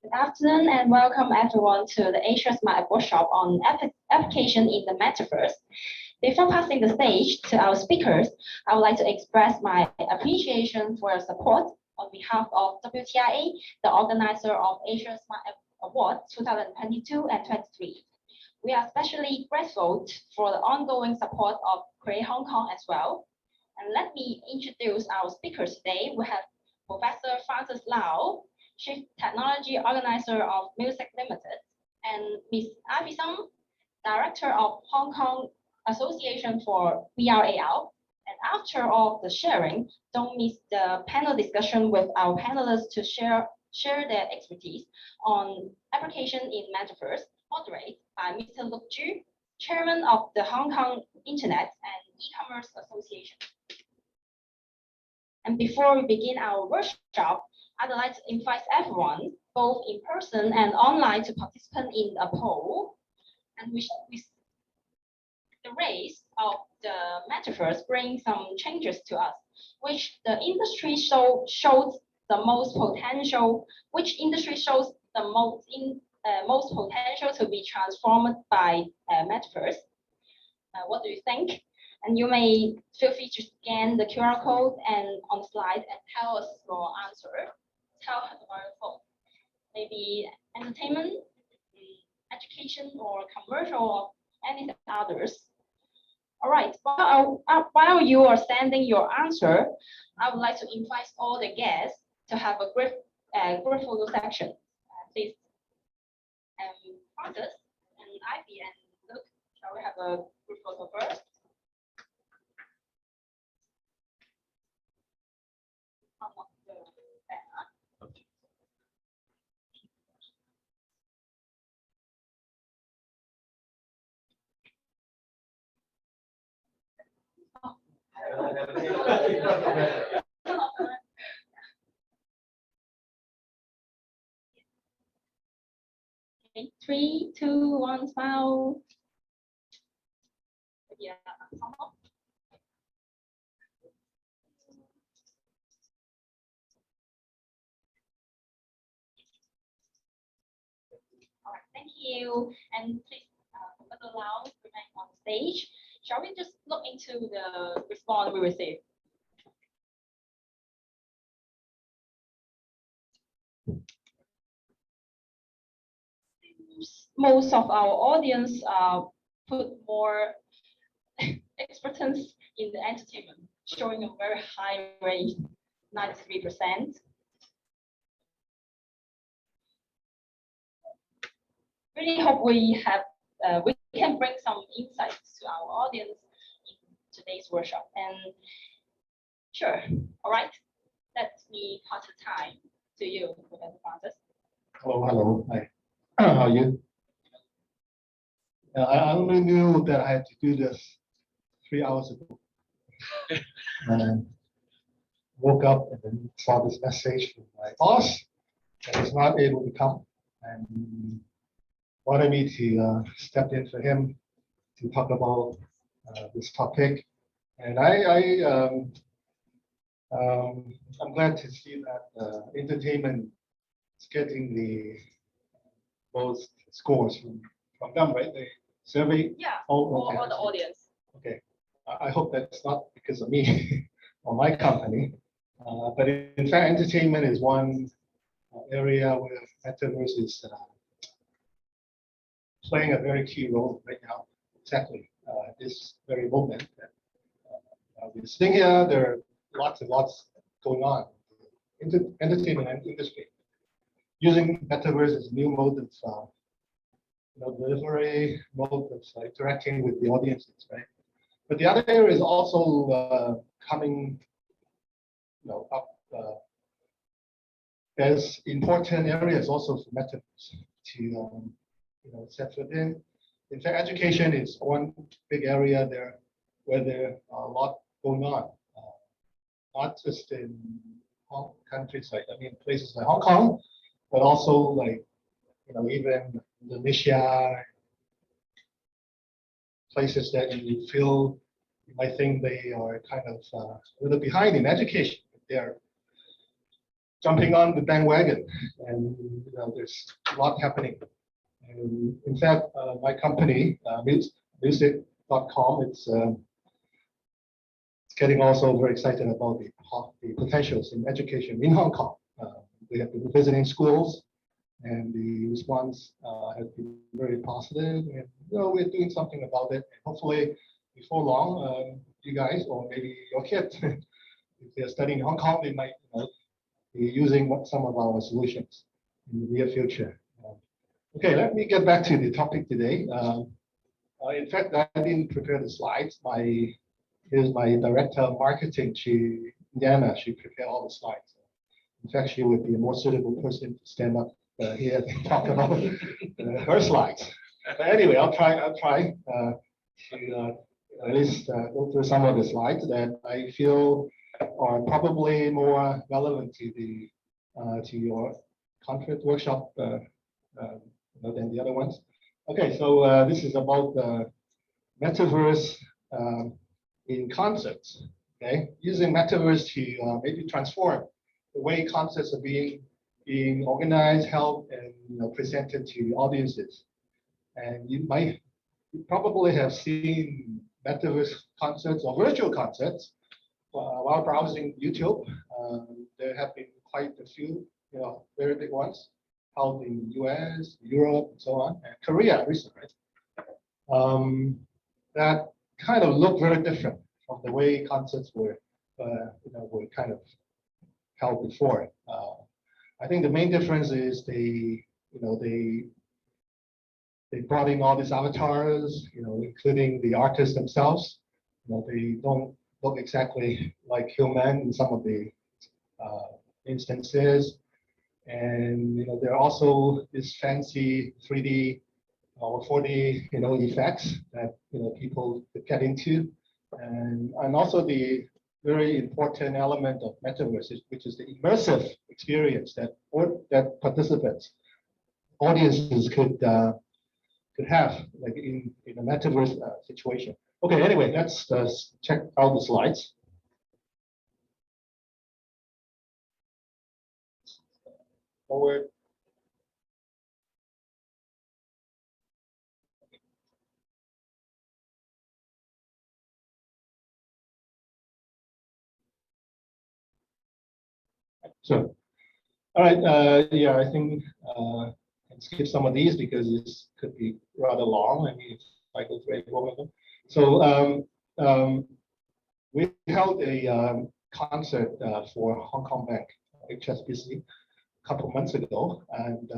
Good afternoon and welcome everyone to the Asia Smart Workshop on application in the Metaverse. Before passing the stage to our speakers, I would like to express my appreciation for your support on behalf of WTIA, the organizer of Asia Smart Awards 2022 and 23. We are especially grateful for the ongoing support of Create Hong Kong as well. And let me introduce our speakers today. We have Professor Francis Lau, Chief Technology Organizer of MUXIC Limited, and Ms. Ivy Sung, Director of Hong Kong Association for VRAR. And after all the sharing, don't miss the panel discussion with our panelists to share their expertise on application in Metaverse, moderated by Mr. Luke Ju, Chairman of the Hong Kong Internet and eCommerce Association. And before we begin our workshop, I'd like to invite everyone, both in person and online, to participate in a poll, and with the rise of the Metaverse brings some changes to us, which the industry shows the most potential. Which industry shows the most potential to be transformed by Metaverse? What do you think? And you may feel free to scan the QR code and on the slide and tell us your answer. Tell us about your thought. Maybe entertainment, education, or commercial, or anything others. All right. While you are sending your answer, I would like to invite all the guests to have a group photo section. Please, Francis and Ivy and Luke, shall we have a group photo first? Okay, 3, 2, 1, smile. Yeah. All right, thank you. And please, Professor Lau, remain on stage. Shall we just look into the response we received? Most of our audience put more expertise in the entertainment, showing a very high rate, 93%. Really hope we can bring some insights to our audience in today's workshop. And sure, all right, let me pass the time to you, Professor Francis. Hello, hi. How are you? I only knew that I had to do this 3 hours ago. And woke up and then saw this message from my boss that he's not able to come and wanted me to step in for him to talk about this topic. And I'm glad to see that entertainment is getting the most scores from them, right? The survey. Yeah. Oh, okay. Or the audience. Okay. I hope that's not because of me or my company, but in fact, entertainment is one area where Metaverse is playing a very key role right now. Exactly, this very moment that we're sitting here, there are lots and lots going on in the entertainment industry, using Metaverse as a new mode of delivery, mode of interacting with the audiences, right? But the other area is also coming, up as important areas also for Metaverse to set within. In fact, education is one big area there where there are a lot going on, not just in countries places like Hong Kong, but also even Indonesia, places that you might think they are kind of a little behind in education. They're jumping on the bandwagon, and there's a lot happening. And in fact, my company, MUXIC.com, it's getting also very excited about the potentials in education in Hong Kong. We have been visiting schools, and the response has been very positive. And we're doing something about it. And hopefully, before long, you guys or maybe your kids, if they're studying in Hong Kong, they might be using some of our solutions in the near future. Okay, let me get back to the topic today. In fact, I didn't prepare the slides. Here's my director of marketing, Diana. She prepared all the slides. In fact, she would be a more suitable person to stand up here and talk about her slides. But anyway, I'll try to at least go through some of the slides that I feel are probably more relevant to your conference workshop than the other ones. Okay, so this is about the Metaverse in concepts. Okay, using Metaverse to maybe transform the way concepts are being organized, held, and presented to audiences. And you probably have seen Metaverse concerts or virtual concerts while browsing YouTube. There have been quite a few, very big ones held in the US, Europe, and so on, and Korea recently. That kind of look very different from the way concerts were kind of held before. I think the main difference is they brought in all these avatars, including the artists themselves. They don't look exactly like human in some of the instances. And there are also these fancy 3D or 4D effects that people get into, and also the very important element of Metaverse, which is the immersive experience that participants, audiences could have, like in a Metaverse situation. Okay, anyway, let's check out the slides. Forward. So, all right, yeah, I think I can skip some of these because this could be rather long. I mean, if I go through one of them. So we held a concert for Hong Kong Bank, HSBC, a couple of months ago, and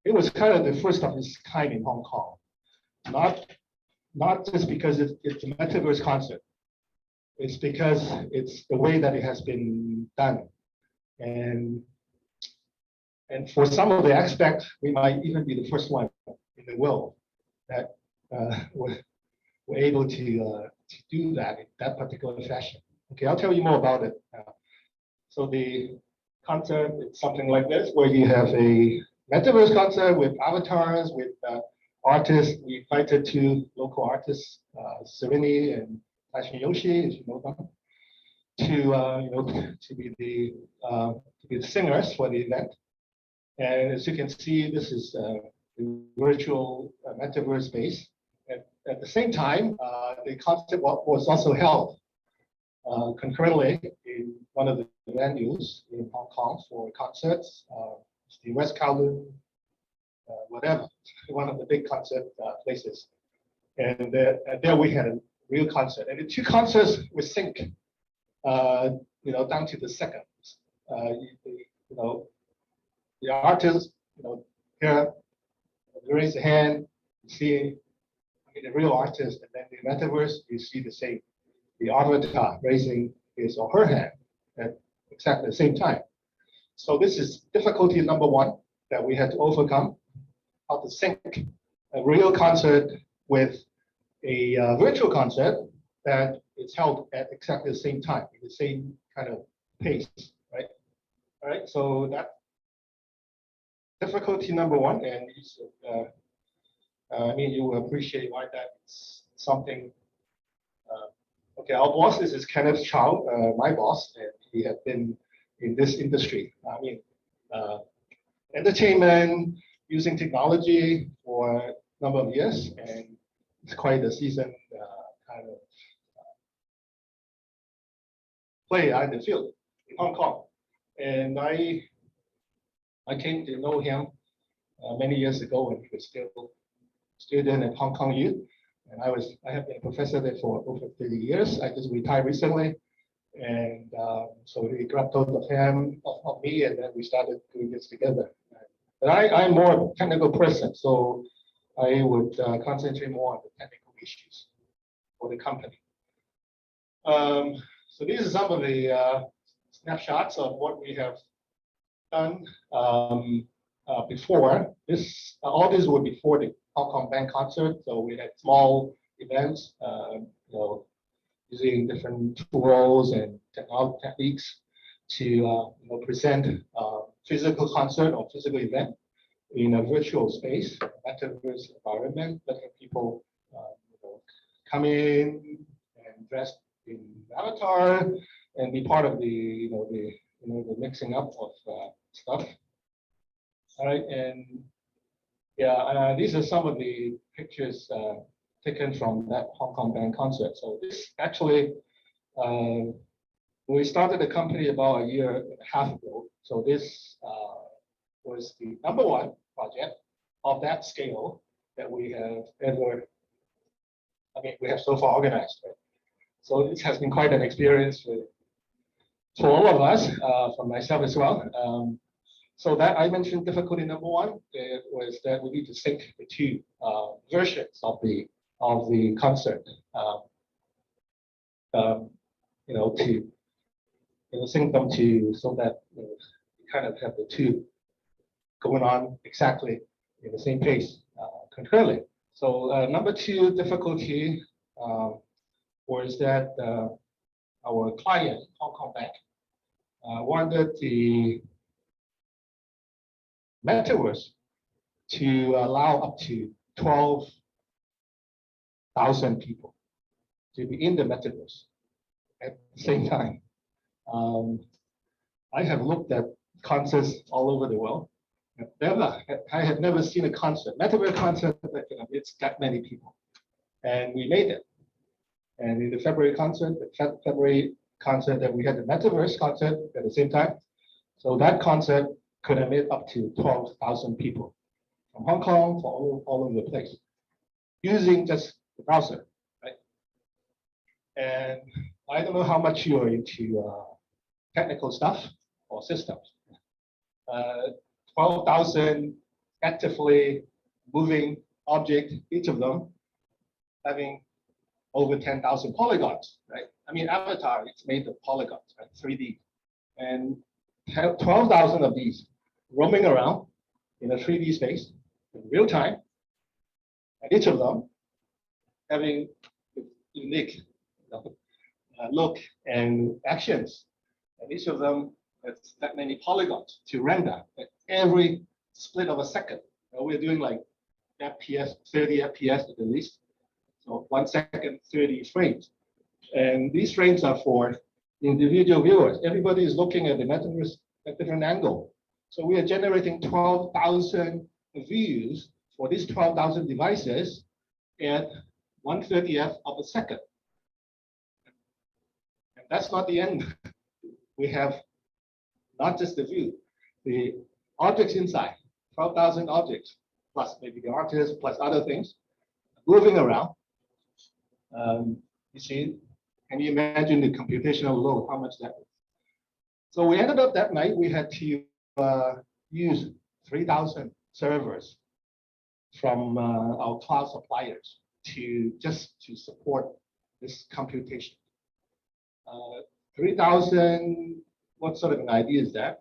it was kind of the first of its kind in Hong Kong. Not just because it's a Metaverse concert. It's because it's the way that it has been done. And for some of the aspects, we might even be the first one in the world that were able to do that in that particular fashion. Okay, I'll tell you more about it. So the concert is something like this, where you have a Metaverse concert with avatars, with artists. We invited two local artists, Serini and Fashion Yoshi, as you know them, to be the singers for the event. And as you can see, this is the virtual Metaverse space. At the same time, the concert was also held concurrently in one of the venues in Hong Kong for concerts. It's the West Kowloon, whatever, one of the big concert places. And there we had a real concert. And the two concerts were synced, down to the second. The artist, here, raise a hand, you see the real artist, and then the Metaverse, you see the same, the avatar raising his or her hand at exactly the same time. So this is difficulty number one that we had to overcome, how to sync a real concert with a virtual concert that is held at exactly the same time, in the same kind of pace, right? All right, so that difficulty number one, and I mean, you will appreciate why that's something. Okay, our boss is Kenneth Chow, my boss, and he had been in this industry. I mean, entertainment, using technology for a number of years, and it's quite a seasoned kind of player in the field in Hong Kong. And I came to know him many years ago when he was still a student at Hong Kong U. And I have been a professor there for over 30 years. I just retired recently. And so he grabbed hold of him, of me, and then we started doing this together. But I'm more of a technical person, so I would concentrate more on the technical issues for the company. So these are some of the snapshots of what we have done before. All these were before the Hong Kong Bank concert. So we had small events, using different tools and techniques to present physical concert or physical event in a virtual space, metaverse environment, letting people come in and dress in avatar and be part of the the mixing up of stuff. All right, and yeah, these are some of the pictures taken from that Hong Kong Bank concert. So this actually, we started the company about a year and a half ago. So this was the #1 project of that scale that we have we have so far organized. Right? So this has been quite an experience for all of us, for myself as well. So that I mentioned difficulty #1 was that we need to sync the two versions of the concert, to sync them so that you kind of have the two going on exactly in the same pace concurrently. So #2 difficulty was that our client, Hong Kong Bank, wanted the Metaverse to allow up to 12,000 people to be in the Metaverse at the same time. I have looked at concerts all over the world. I have never seen a Metaverse concert that it's that many people. And we made it. And in the February concert that we had the Metaverse concert at the same time. So that concert could have made up to 12,000 people from Hong Kong, all over the place, using just the browser, right? And I don't know how much you are into technical stuff or systems. 12,000 actively moving objects, each of them having over 10,000 polygons, right? I mean, Avatar, it's made of polygons, right? 3D. And 12,000 of these roaming around in a 3D space in real time, and each of them having unique look and actions, and each of them has that many polygons to render at every split of a second. We're doing like FPS, 30 FPS at the least. So 1 second, 30 frames. And these frames are for individual viewers. Everybody is looking at the Metaverse at a different angle. So we are generating 12,000 views for these 12,000 devices at 1/30th of a second. And that's not the end. We have not just the view, the objects inside, 12,000 objects, plus maybe the artist, plus other things moving around. You see, can you imagine the computational load, how much that is? So we ended up that night, we had to use 3,000 servers from our cloud suppliers to support this computation. 3,000, what sort of an idea is that?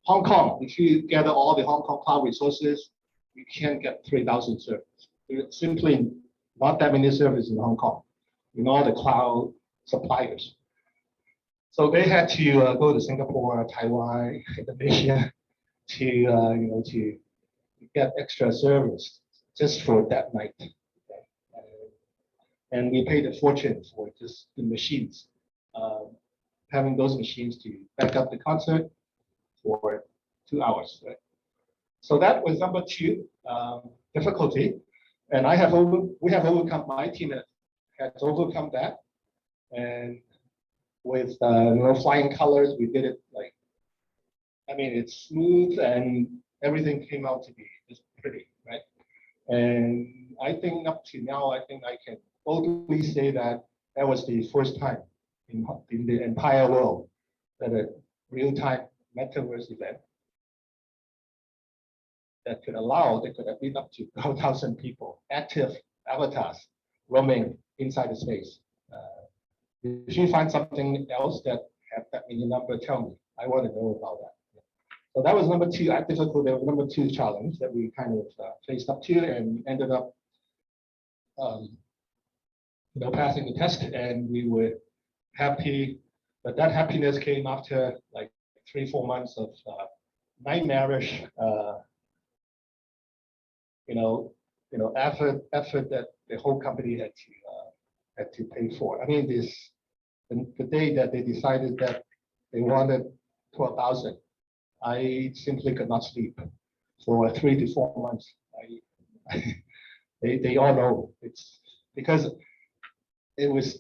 Hong Kong, if you gather all the Hong Kong cloud resources, you can't get 3,000 servers. There's simply not that many servers in Hong Kong, in all the cloud suppliers. So they had to go to Singapore, Taiwan, Indonesia to get extra servers just for that night. And we paid a fortune for just the machines, having those machines to back up the concert for 2 hours, right? So that was number two difficulty, and we have overcome. My team has overcome that, and with flying colors, we did it like, I mean, it's smooth and everything came out to be just pretty, right? And I think up to now, I think I can boldly say that that was the first time in the entire world that a real-time metaverse event that could have been up to 1,000 people, active avatars roaming inside the space. If you find something else that have that many number, tell me. I want to know about that. So that was number two difficult. That was number two challenge that we kind of faced up to, and ended up, passing the test, and we were happy. But that happiness came after like 3-4 months of nightmarish, effort that the whole company had to pay for. I mean, the day that they decided that they wanted 12,000, I simply could not sleep for 3 to 4 months. They all know it's because it was.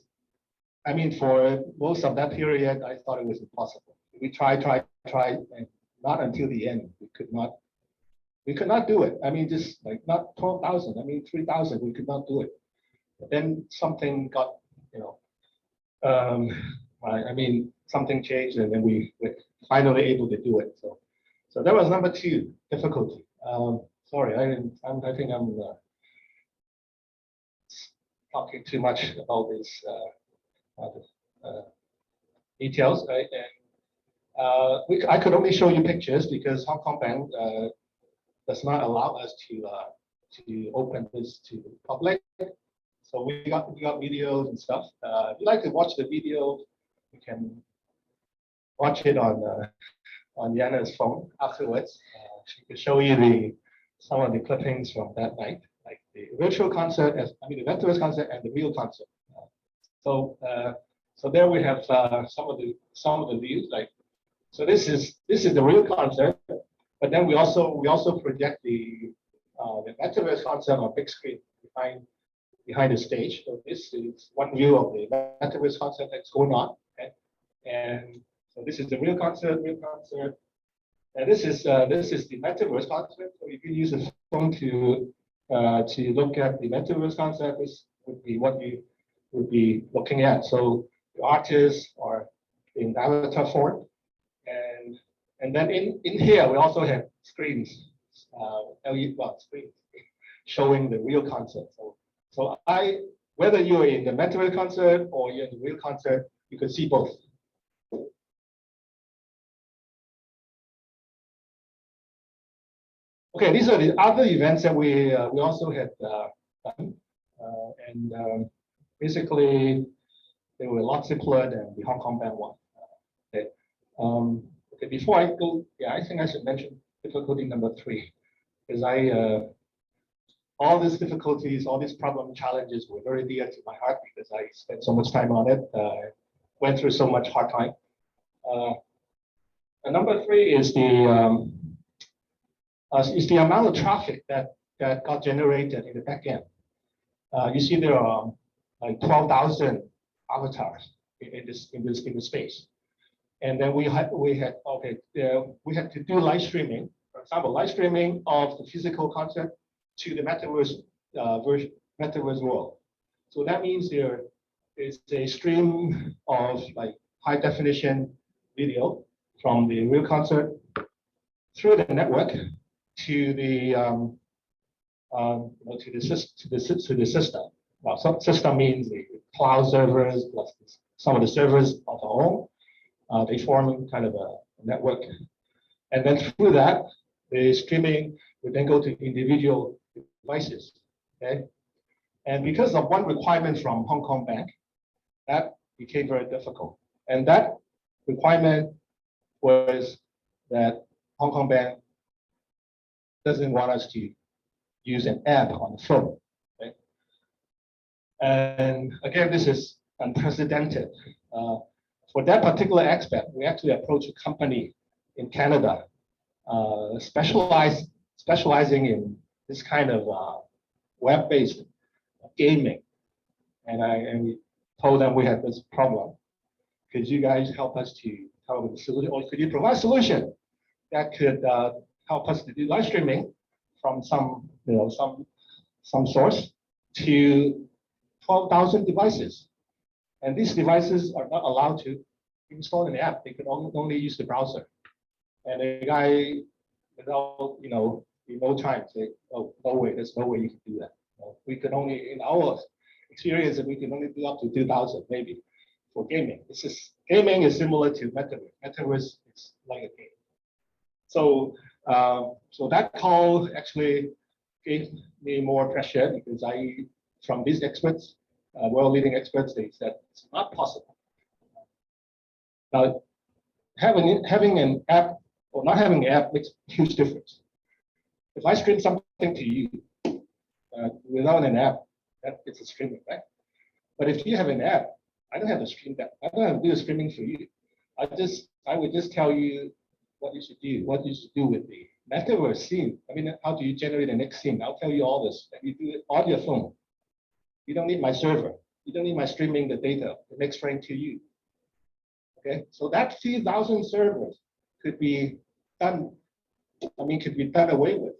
I mean, for most of that period, I thought it was impossible. We tried, and not until the end we could not do it. I mean, just like not 12,000. I mean, 3,000. We could not do it. But then something got, something changed, and then we were finally able to do it. So that was number two difficulty. Sorry, I think I'm talking too much about these details, right? And I could only show you pictures because Hong Kong Bank does not allow us to open this to the public. So we got videos and stuff. If you'd like to watch the video, you can watch it on Yana's phone afterwards. She can show you some of the clippings from that night, like the virtual concert, the Metaverse concert and the real concert. So there we have some of the views. Like, so this is the real concert, but then we also project the Metaverse concert on big screen behind the stage. So this is one view of the Metaverse concert that's going on. Okay? And so this is the real concert, and this is the Metaverse concert. So you can use a phone to look at the Metaverse concert. This would be what you would be looking at. So the artists are in avatar form, and then in here we also have screens, LED screens showing the real concert. So whether you're in the Metaverse concert or you're in the real concert, you can see both. Okay, these are the other events that we also had done, and basically they were a lot simpler than the Hong Kong Bank one. Okay, before I go, I think I should mention difficulty number 3, because all these difficulties, all these problem challenges were very dear to my heart because I spent so much time on it, went through so much hard time. And number 3 is the amount of traffic that got generated in the back end. You see there are like 12,000 avatars in the space, and then we had to do live streaming. For example, live streaming of the physical concert to the metaverse world. So that means there is a stream of like high definition video from the real concert through the network to the system. Well, some system means the cloud servers plus some of the servers of our own. They form kind of a network, and then through that, the streaming would then go to individual devices. Okay, and because of one requirement from Hong Kong Bank, that became very difficult. And that requirement was that Hong Kong Bank doesn't want us to use an app on the phone. Okay? And again, this is unprecedented. for that particular aspect, we actually approached a company in Canada, specializing in this kind of web-based gaming. And we told them we had this problem. Could you guys help us to come up with a solution, or could you provide a solution that could help us to do live streaming from some source to 12,000 devices? And these devices are not allowed to install an app. They could only use the browser. And the guy, without in no time, say, "Oh, no way, there's no way you can do that. We could only, in our experience, we can only do up to 2,000 maybe for gaming. Gaming is similar to Metaverse. Metaverse is like a game." So that call actually gave me more pressure, because from these experts, world-leading experts, they said it's not possible. Now, having an app or not having an app makes a huge difference. If I stream something to you without an app, it's a streaming, right? But if you have an app, I don't have to stream that. I don't have to do the streaming for you. I would just tell you what you should do with the Metaverse scene. I mean, how do you generate the next scene? I'll tell you all this. And you do it on your phone. You don't need my server. You don't need my streaming the data, the next frame to you. Okay, so that 2,000 servers could be done. Could be done away with.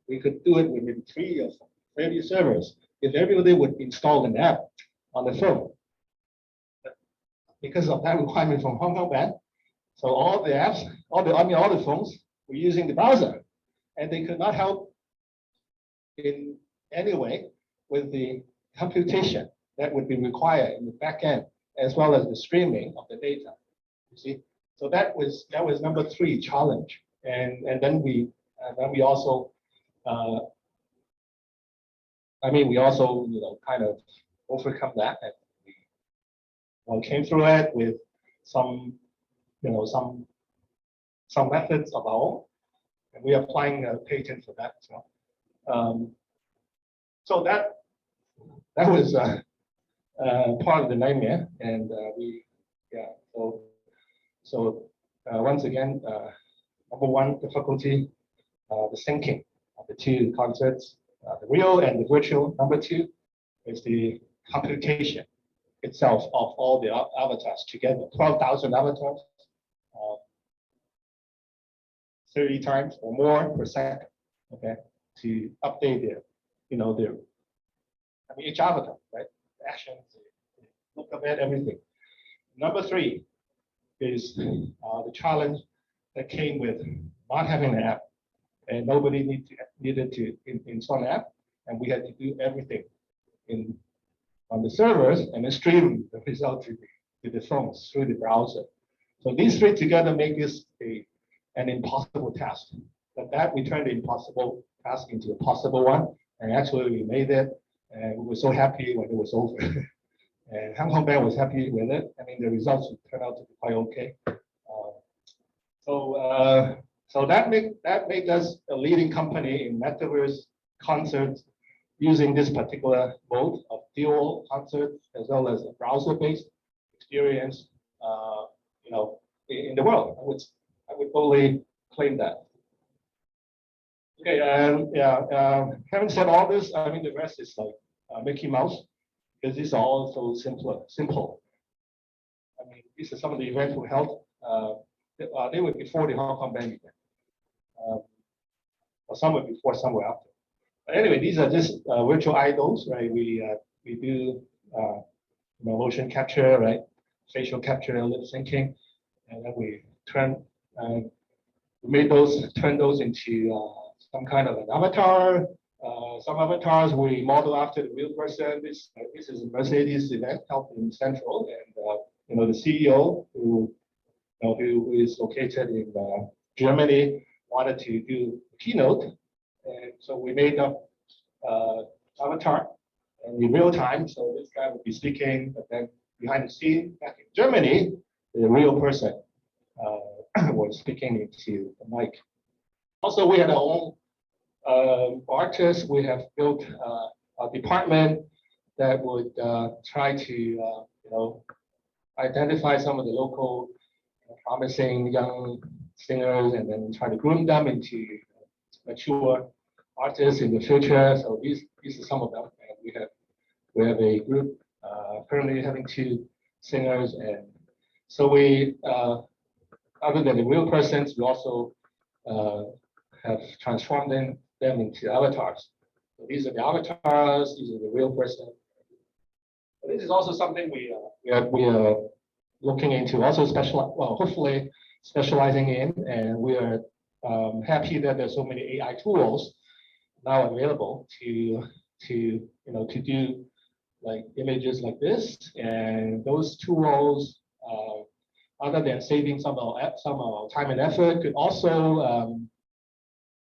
We could do it within 3 or 30 servers if everybody would install an app on the phone. Because of that requirement from Hong Kong Bank, so all the apps, all the phones were using the browser, and they could not help in any way with the computation that would be required in the back end, as well as the streaming of the data. You see, so that was number 3 challenge, and then we also we also kind of overcome that, and we came through it with some methods of our own, and we are applying a patent for that as well. So that was part of the nightmare, and once again, number 1 difficulty, the syncing of the 2 concepts, the real and the virtual. Number 2 is the computation itself of all the avatars together, 12,000 avatars, 30 times or more per second, okay, to update each avatar, right? The actions, the look of it, everything. Number 3 is the challenge that came with not having an app, and nobody needed to install an app, and we had to do everything on the servers and then stream the result to the phones through the browser. So these 3 together make this an impossible task. But that we turned the impossible task into a possible one, and actually we made it, and we were so happy when it was over. And Hong Kong Bank was happy with it. I mean, the results turned out to be quite okay. So that made us a leading company in Metaverse concerts, using this particular mode of dual concert as well as a browser-based experience, in the world. I would totally claim that. Okay, having said all this, the rest is like Mickey Mouse, because these are all so simple. These are some of the events we held. They were before the Hong Kong Bank event, or some were before, some were after. But anyway, these are just virtual idols, right? We do motion capture, right? Facial capture, lip syncing, and then we turn those into some kind of an avatar. Some avatars we model after the real person. This is a Mercedes event held in Central, and the CEO who is located in Germany wanted to do a keynote, and so we made up avatar in real time. So this guy would be speaking, but then behind the scene back in Germany, the real person was speaking into the mic. Also, we had our own artists. We have built a department that would try to identify some of the local promising young singers and then try to groom them into mature artists in the future. So these are some of them. And we have a group currently having 2 singers, and so we other than the real persons, we also have transformed them into avatars. So these are the avatars. These are the real person. But this is also something we are looking into, also hopefully specializing in, and we are happy that there's so many AI tools now available to do like images like this, and those tools, other than saving some of our time and effort, could also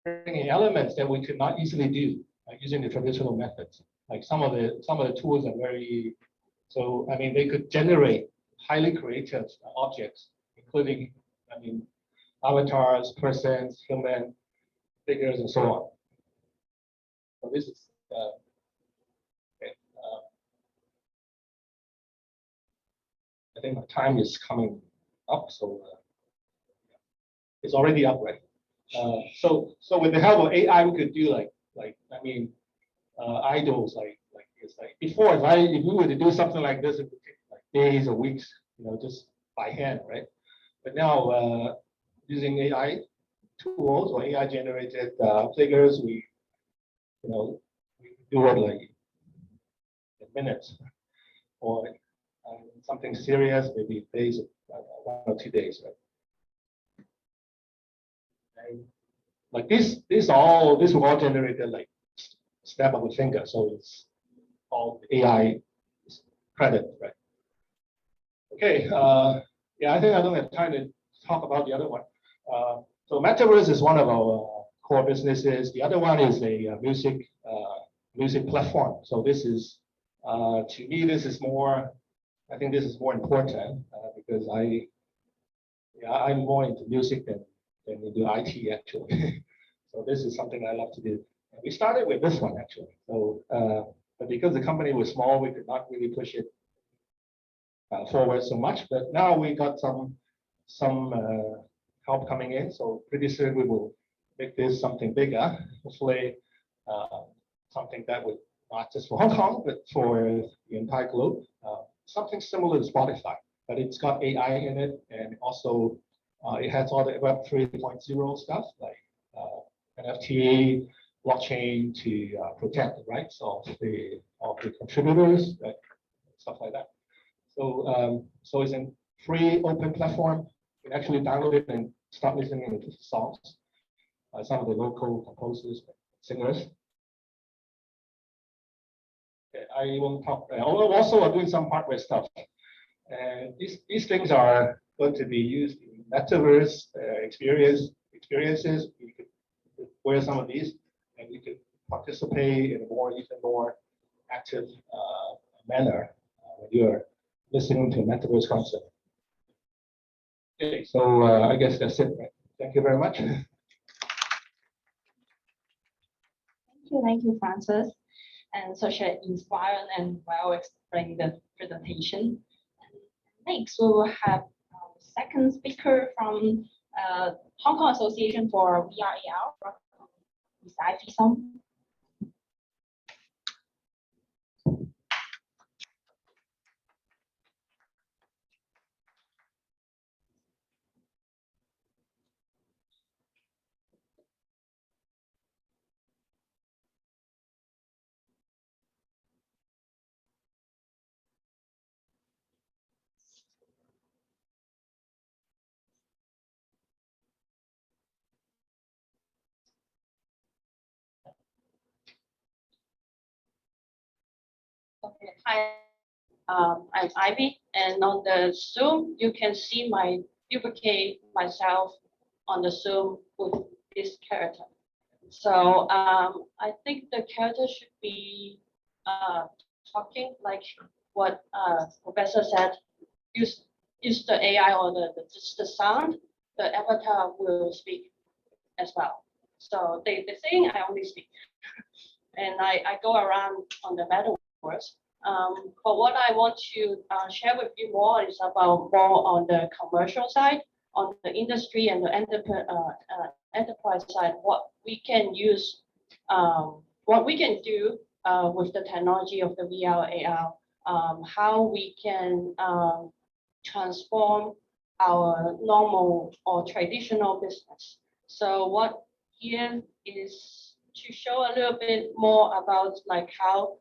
bring in elements that we could not easily do using the traditional methods. Like some of the tools are very, so I mean, they could generate highly creative objects, including, I mean, avatars, persons, human figures, and so on. So this is okay. I think my time is coming up, so it's already up, right? So with the help of AI, we could do like I mean, idols like it's like before. If we were to do something like this, it would take like days or weeks, just by hand, right? But now using AI tools or AI generated figures, we do it like in minutes, or something serious, maybe days, 1 or 2 days, right? And like this was all generated like snap of a finger, so it's all AI credit, right? Okay, yeah, I think I don't have time to talk about the other one. So Metaverse is one of our core businesses. The other one is a music platform. So this is, to me, this is more. I think this is more important because I'm more into music than into IT actually. So this is something I love to do. And we started with this one actually. So, but because the company was small, we could not really push it forward so much. But now we got some help coming in. So pretty soon we will make this something bigger. Hopefully, something that would not just for Hong Kong, but for the entire globe. Something similar to Spotify, but it's got AI in it, and also it has all the Web 3.0 stuff like NFT, blockchain to protect the rights of the contributors, right? Stuff like that. So so it's a free open platform. You can actually download it and start listening to songs. Some of the local composers, singers. I won't talk. Also, are doing some hardware stuff, and these things are going to be used in Metaverse experiences. You could wear some of these, and you could participate in a even more active manner when you're listening to a Metaverse concert. Okay, so I guess that's it. Right? Thank you very much. Thank you, Francis, and such an inspiring and well-explained presentation. Next, we will have our second speaker from Hong Kong Association for VRAR, Ms. Ivy Song. Okay, hi, I'm Ivy, and on the Zoom, you can see duplicate myself on the Zoom with this character. So I think the character should be talking like what Professor said. Use the AI or the sound. The avatar will speak as well. So they saying I only speak, and I go around on the Metaverse. But what I want to share with you more is about more on the commercial side, on the industry and the enterprise side, what we can use, what we can do with the technology of the VR, AR, how we can transform our normal or traditional business. So what here is to show a little bit more about like how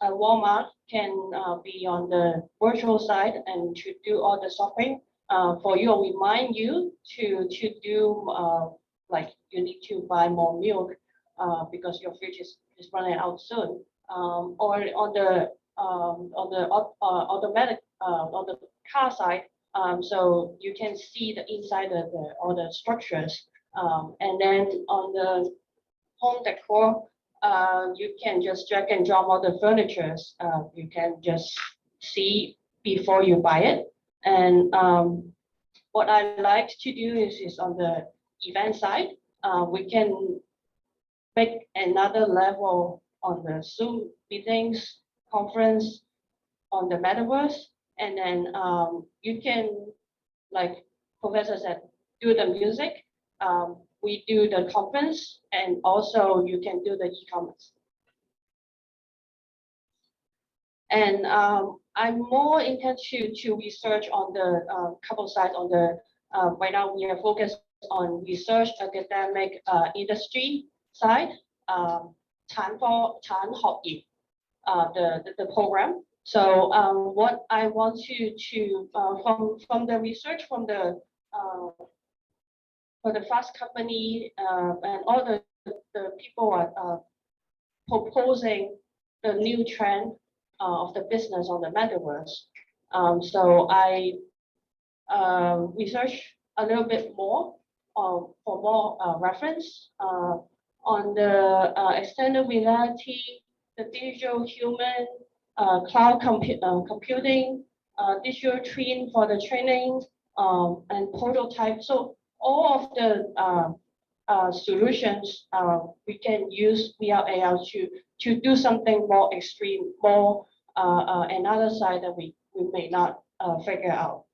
Walmart can be on the virtual side and to do all the shopping for you, or remind you to do like you need to buy more milk because your fridge is running out soon, or on the automatic on the car side, so you can see the inside of all the structures, and then on the home decor, you can just drag and drop all the furnitures. You can just see before you buy it. And what I like to do is on the event side, we can make another level on the Zoom meetings, conference, on the Metaverse. And then you can, like Professor said, do the music. We do the conference, and also you can do the eCommerce. And I'm more intent to research on the couple sides on the, right now we are focused on research, academic, industry side, 產學研, the program. So what I want to from the research from the for the Fast Company and all the people are proposing the new trend of the business on the Metaverse. So I research a little bit more for more reference on the extended reality, the digital human, cloud computing, digital twin for the training, and prototype. So all of the solutions we can use VR AR to do something more extreme, more another side that we may not figure out.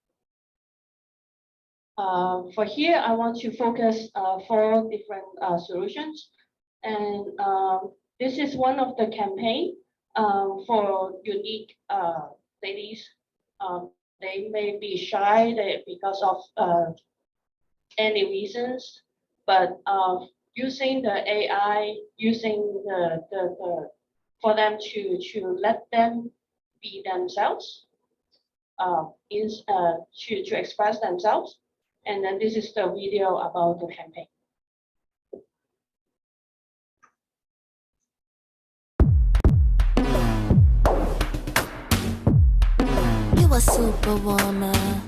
For here, I want to focus 4 different solutions, and this is one of the campaign for unique ladies. They may be shy because of any reasons, but using the AI, using the for them to let them be themselves, is to express themselves. And then this is the video about the campaign. You a superwoman.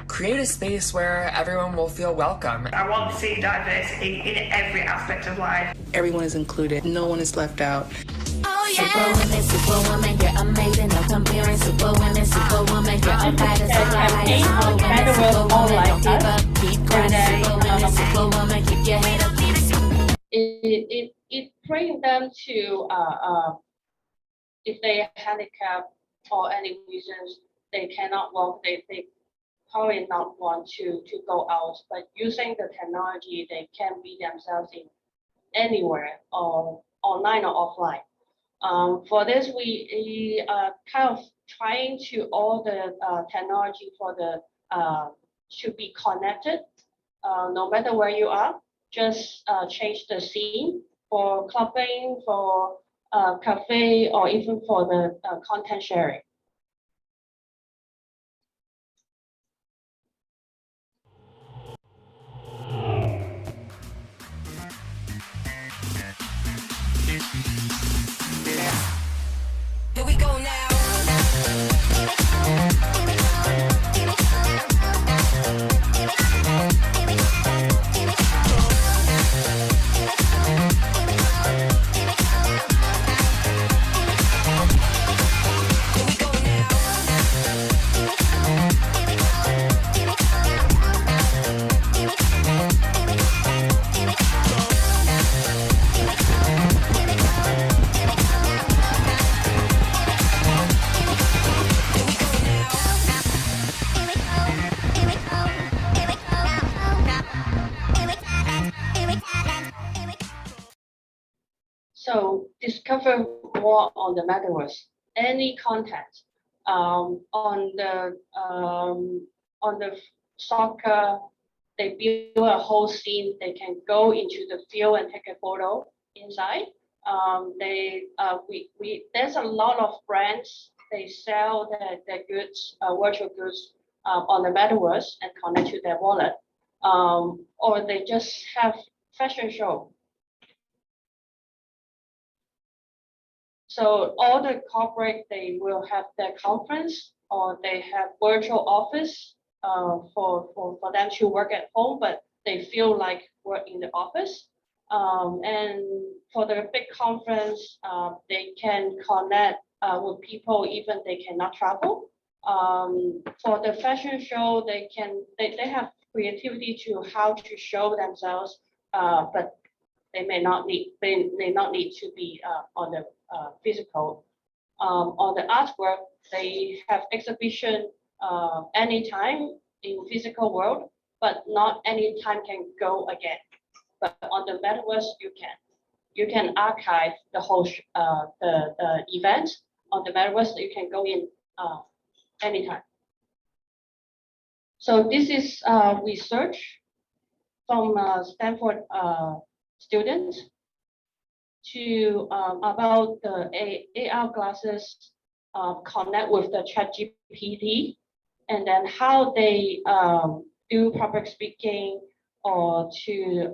Create a space where everyone will feel welcome. I want to see diversity in every aspect of life. Everyone is included. No one is left out. Oh yeah. Superwoman, you're amazing. No comparing. Superwoman, you're a fighter. Don't give up. Keep going. Superwoman, keep your head up. It brings them to if they handicap or any reasons they cannot walk, they probably not want to go out, but using the technology, they can be themselves in anywhere, or online or offline. For this, we are kind of trying to all the technology for the should be connected, no matter where you are. Just change the scene for clubbing, for cafe, or even for the content sharing. Here we go now. So discover more on the Metaverse. Any content on the soccer, they build a whole scene. They can go into the field and take a photo inside. There's a lot of brands. They sell their goods, virtual goods, on the Metaverse and connect to their wallet, or they just have fashion show. So all the corporate, they will have their conference or they have virtual office for them to work at home, but they feel like work in the office. And for the big conference, they can connect with people even they cannot travel. For the fashion show, they have creativity to how to show themselves, but they may not need to be on the physical. On the artwork, they have exhibition anytime in physical world, but not anytime can go again. But on the Metaverse, you can archive the whole the event on the Metaverse. You can go in anytime. So this is research from Stanford students to about the AR glasses connect with the ChatGPT, and then how they do public speaking or to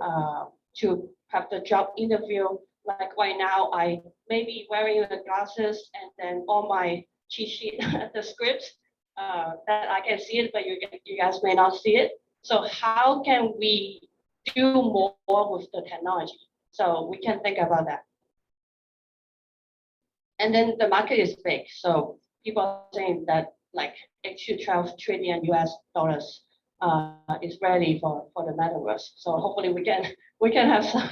have the job interview. Like right now, I may be wearing the glasses, and then all my cheat sheet, the scripts that I can see it, but you guys may not see it. So how can we do more with the technology? So we can think about that. And then the market is big. So people are saying that like 8 to 12 trillion US dollars is ready for the Metaverse. So hopefully we can have some.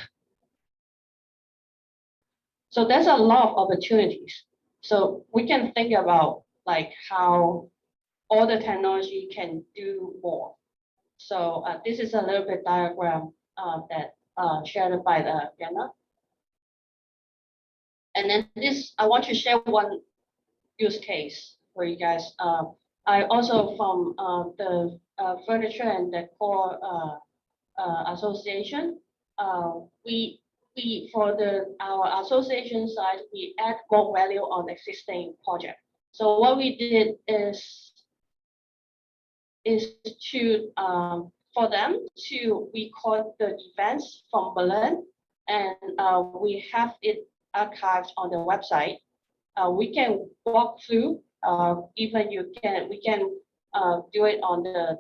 So there's a lot of opportunities. So we can think about like how all the technology can do more. So this is a little bit diagram that shared by the Vienna. And then this, I want to share one use case for you guys. I also from the Furniture and Decor Association. We for our association side, we add more value on existing project. So what we did is to for them to record the events from Berlin, and we have it archived on the website. We can walk through. Even we can do it on the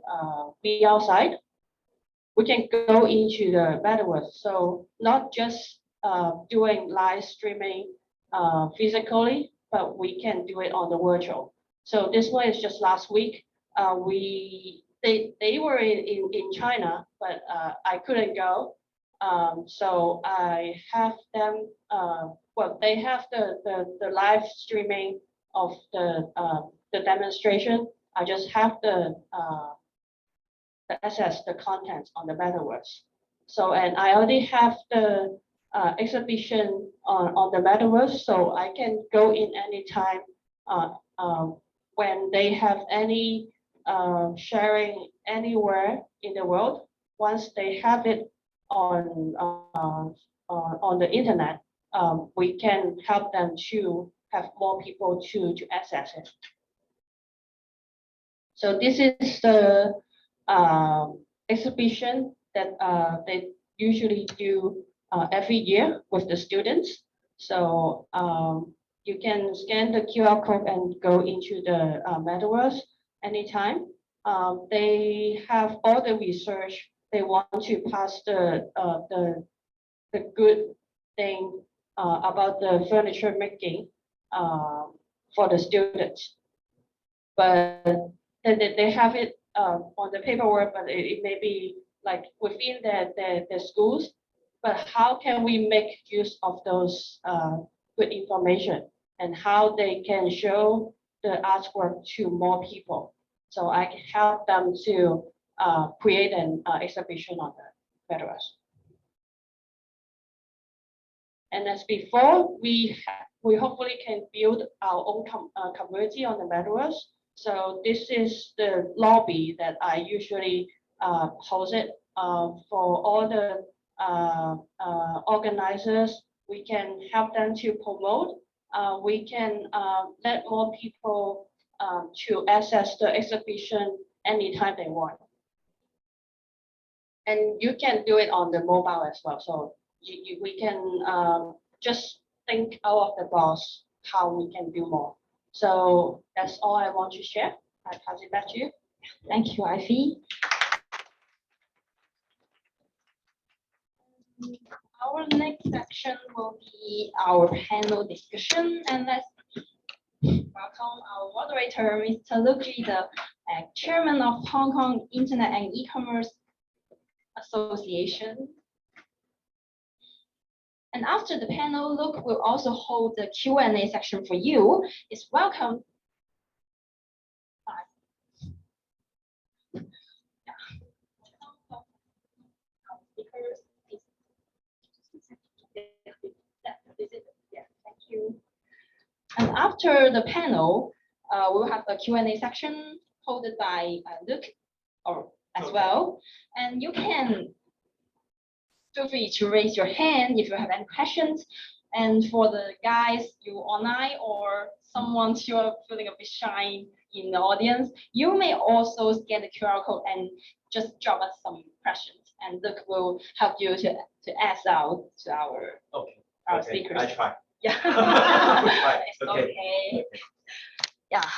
VR side. We can go into the Metaverse. So not just doing live streaming physically, but we can do it on the virtual. So this one is just last week. They were in China, but I couldn't go. So I have them. Well, they have the live streaming of the demonstration. I just have the access the content on the Metaverse. So, and I already have the exhibition on the Metaverse, so I can go in anytime when they have any sharing anywhere in the world. Once they have it on the internet, we can help them to have more people to access it. So this is the exhibition that they usually do every year with the students. So you can scan the QR code and go into the Metaverse anytime. They have all the research. They want to pass the good thing about the furniture making for the students. But they have it on the paperwork, but it may be like within the schools. But how can we make use of those good information and how they can show the artwork to more people? So I can help them to create an exhibition on the Metaverse. And as before, we hopefully can build our own community on the Metaverse. So this is the lobby that I usually host it for all the organizers. We can help them to promote. We can let more people to access the exhibition anytime they want. And you can do it on the mobile as well. So we can just think out of the box how we can do more. So that's all I want to share. I pass it back to you. Thank you, Ivy. Our next section will be our panel discussion, and let's welcome our moderator, Mr. Luke Ji, the chairman of Hong Kong Internet and E-commerce Association. And after the panel, Luke will also hold the Q&A section for you. It's welcome. Yeah, thank you. And after the panel, we'll have a Q&A section hosted by Luke as well. And you can feel free to raise your hand if you have any questions. And for the guys you online or someone you are feeling a bit shy in the audience, you may also scan the QR code and just drop us some questions. And Luke will help you to ask out to our speakers. I try. Yeah. It's Okay. okay. Yeah.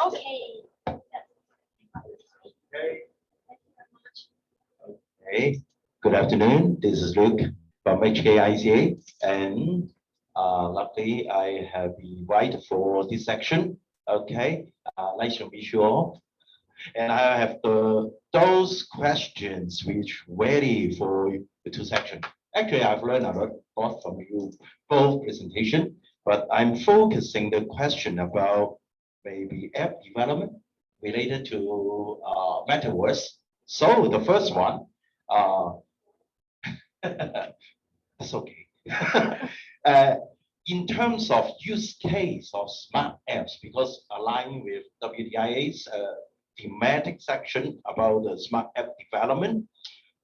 Okay. Okay. Good afternoon. This is Luke from HKICA, and luckily I have been invited for this section. Okay. Nice to meet you all. And I have those questions which ready for the two sections. Actually, I've learned a lot from you both presentation, but I'm focusing the question about maybe app development related to Metaverse. So the first one, that's okay. In terms of use case of smart apps, because aligning with WDIA's thematic section about the smart app development,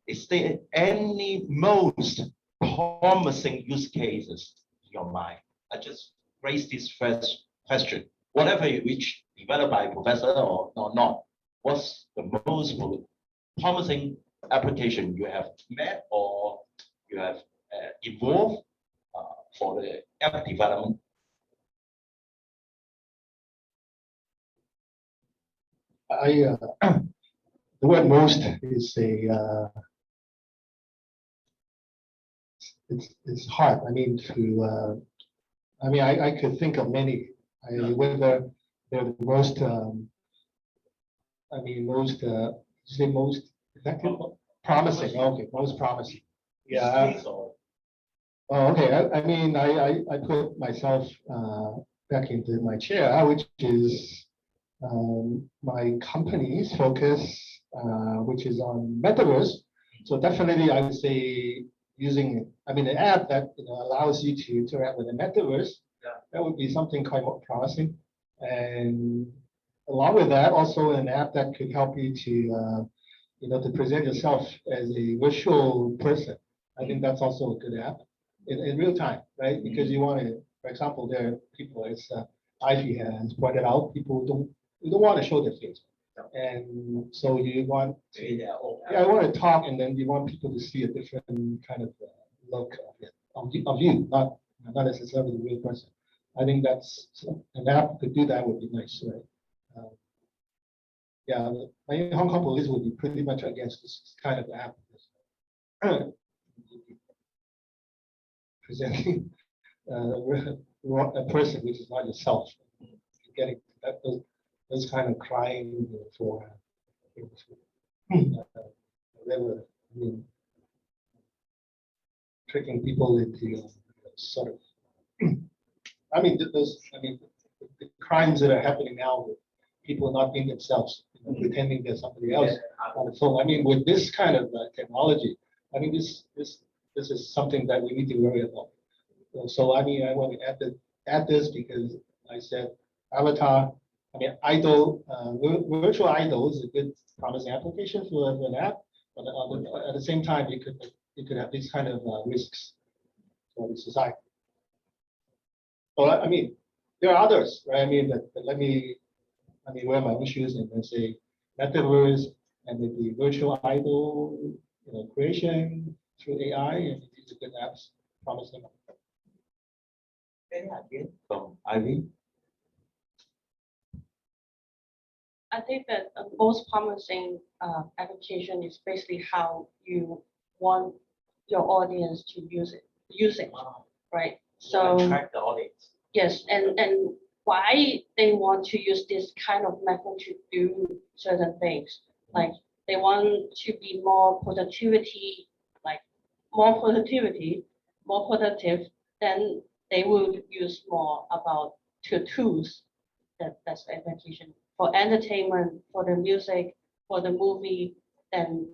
is there any most promising use cases in your mind? I just raised this first question. Whatever which developed by professor or not, what's the most promising application you have met or you have evolved for the app development? The word most is it's hard. I mean I could think of many. Whether they're the most most effective, promising. Okay, most promising. Yeah. Oh, okay. I put myself back into my chair, which is my company's focus, which is on Metaverse. So definitely, I would say using, the app that allows you to interact with the Metaverse. Yeah. That would be something quite promising. And along with that, also an app that could help you to, to present yourself as a virtual person. I think that's also a good app in real time, right? Because you want to, for example, there are people, as Ivy has pointed out, people don't want to show their face. And so you want to, I want to talk, and then you want people to see a different kind of look of you, not necessarily the real person. I think that's an app could do that would be nice, right? Yeah, Hong Kong police would be pretty much against this kind of app. Presenting a person which is not yourself, getting those kind of crying for whatever, tricking people into sort of, the crimes that are happening now with people not being themselves, pretending they're somebody else on the phone. With this kind of technology, this is something that we need to worry about. So I mean, I want to add this because I said avatar. I mean, idol, virtual idol is a good promising application for an app, but at the same time, you could have these kind of risks for the society. So I mean, there are others, right? I mean, but let me wear my own shoes and then say metaverse and maybe virtual idol, creation through AI, and these are good apps, promising. Any idea from Ivy? I think that the most promising application is basically how you want your audience to use it, right? So Attract the audience. yes, and why they want to use this kind of method to do certain things, like they want to be more productivity, more productive, then they will use more about tools that's the application. For entertainment, for the music, for the movie, then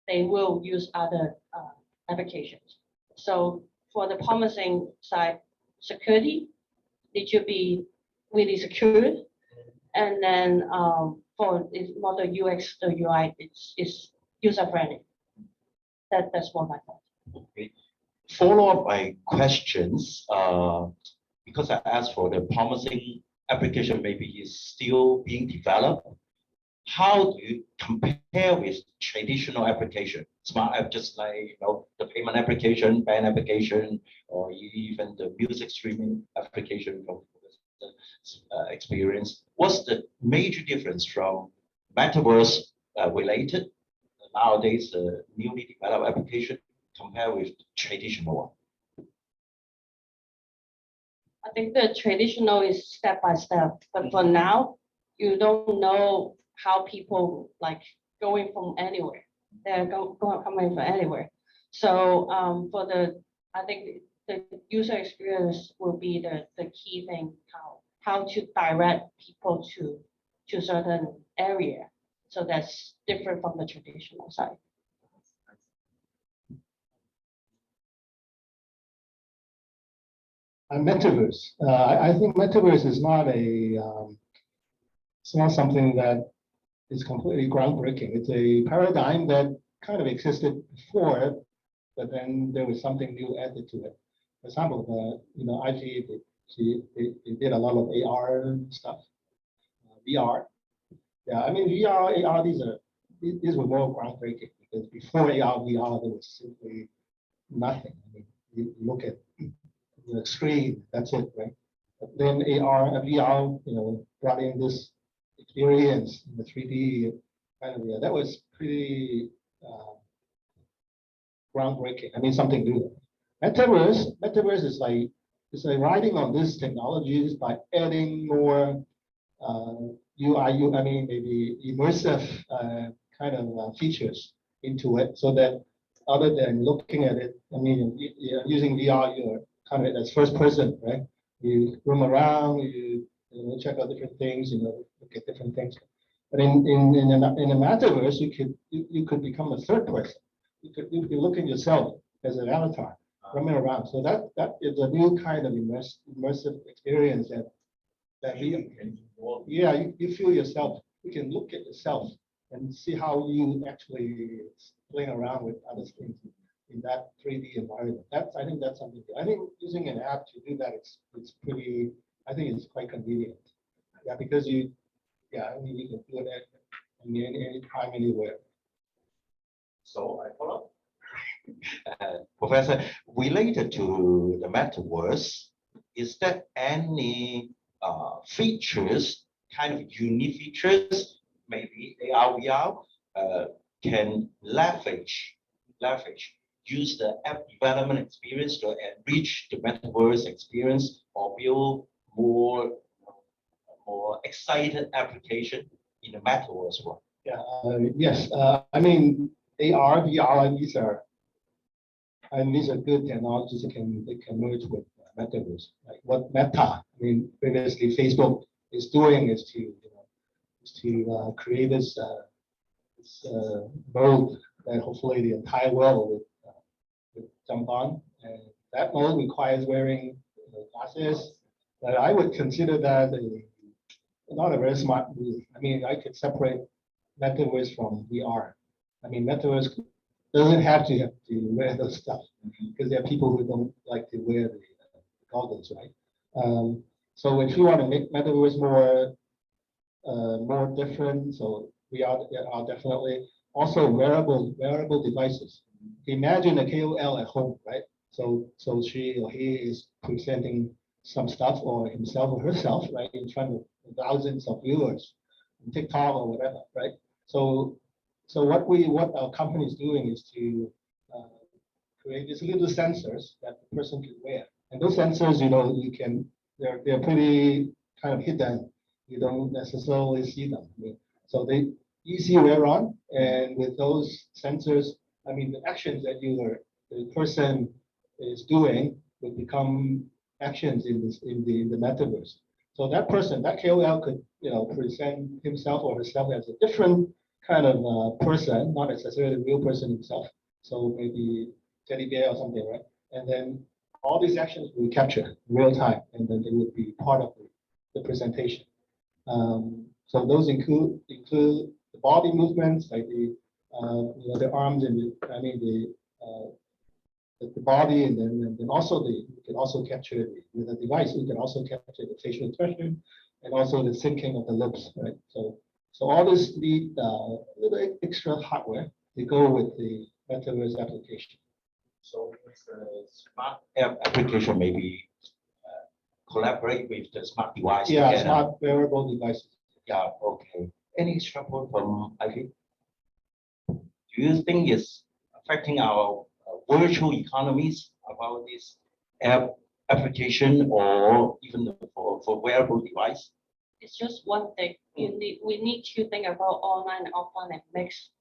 they will use other applications. So for the promising side, security, it should be really secured. And then for it's not the UX, the UI, it's user friendly. That's what I thought. Okay. Follow up my questions, because I asked for the promising application, maybe is still being developed. How do you compare with traditional application, smart app, just like the payment application, bank application, or even the music streaming application from experience? What's the major difference from Metaverse related nowadays newly developed application compared with traditional one? I think the traditional is step by step, but for now, you don't know how people going from anywhere. They're coming from anywhere. So I think the user experience will be the key thing, how to direct people to certain area. So that's different from the traditional side. Metaverse. I think metaverse is not it's not something that is completely groundbreaking. It's a paradigm that kind of existed before, but then there was something new added to it. For example, IG they did a lot of AR stuff, VR. Yeah, I mean VR, AR. These were more groundbreaking because before AR, VR there was simply nothing. I mean, you look at the screen, that's it, right? But then AR, VR, brought in this experience in the 3D kind of, that was pretty groundbreaking. I mean, something new. Metaverse is like riding on these technologies by adding more UI, I mean, maybe immersive kind of features into it, so that other than looking at it, I mean, using VR, you're kind of as first person, right? You roam around, you check out different things, look at different things. But in a metaverse, you could become a third person. You could look at yourself as an avatar roaming around. So that is a new kind of immersive experience that you feel yourself. You can look at yourself and see how you actually playing around with other things in that 3D environment. I think that's something. I think using an app to do that, it's pretty. I think it's quite convenient. Yeah, because I mean, you can do it anytime, anywhere. So I follow. Professor, related to the metaverse, is there any features, kind of unique features, maybe AR, VR, can leverage, use the app development experience to enrich the metaverse experience or build more excited application in the metaverse world? Yeah, yes. I mean, AR, VR, these are good technologies that can merge with metaverse. Like what Meta, I mean, previously Facebook is doing is to create this mode that hopefully the entire world would jump on and that mode requires wearing glasses, but I would consider that not a very smart move. I mean, I could separate Metaverse from VR. I mean, Metaverse doesn't have to wear those stuff because there are people who don't like to wear the goggles, right? So if you want to make Metaverse more different, so we are definitely also wearable devices. Imagine a KOL at home, right? So she or he is presenting some stuff, or himself or herself, right, in front of thousands of viewers on TikTok or whatever, right? So what our company is doing is to create these little sensors that the person can wear, and those sensors, they're pretty kind of hidden. You don't necessarily see them. I mean, so they easy wear on, and with those sensors, I mean, the actions that the person is doing will become actions in the metaverse. So that person, that KOL could present himself or herself as a different kind of person, not necessarily the real person himself. So maybe teddy bear or something, right? And then all these actions will be captured in real time, and then they would be part of the presentation. So those include the body movements, like the arms and the body, and then also you can also capture with a device. You can also capture the facial expression and also the syncing of the lips, right? So all this need little extra hardware to go with the metaverse application. So it's a smart app application, maybe collaborate with the smart device. Yeah, together. smart wearable devices. Yeah, okay. Any example from Ivy? Do you think it's affecting our virtual economies about this app application, or even for wearable device? It's just one thing. We need to think about online and offline and mix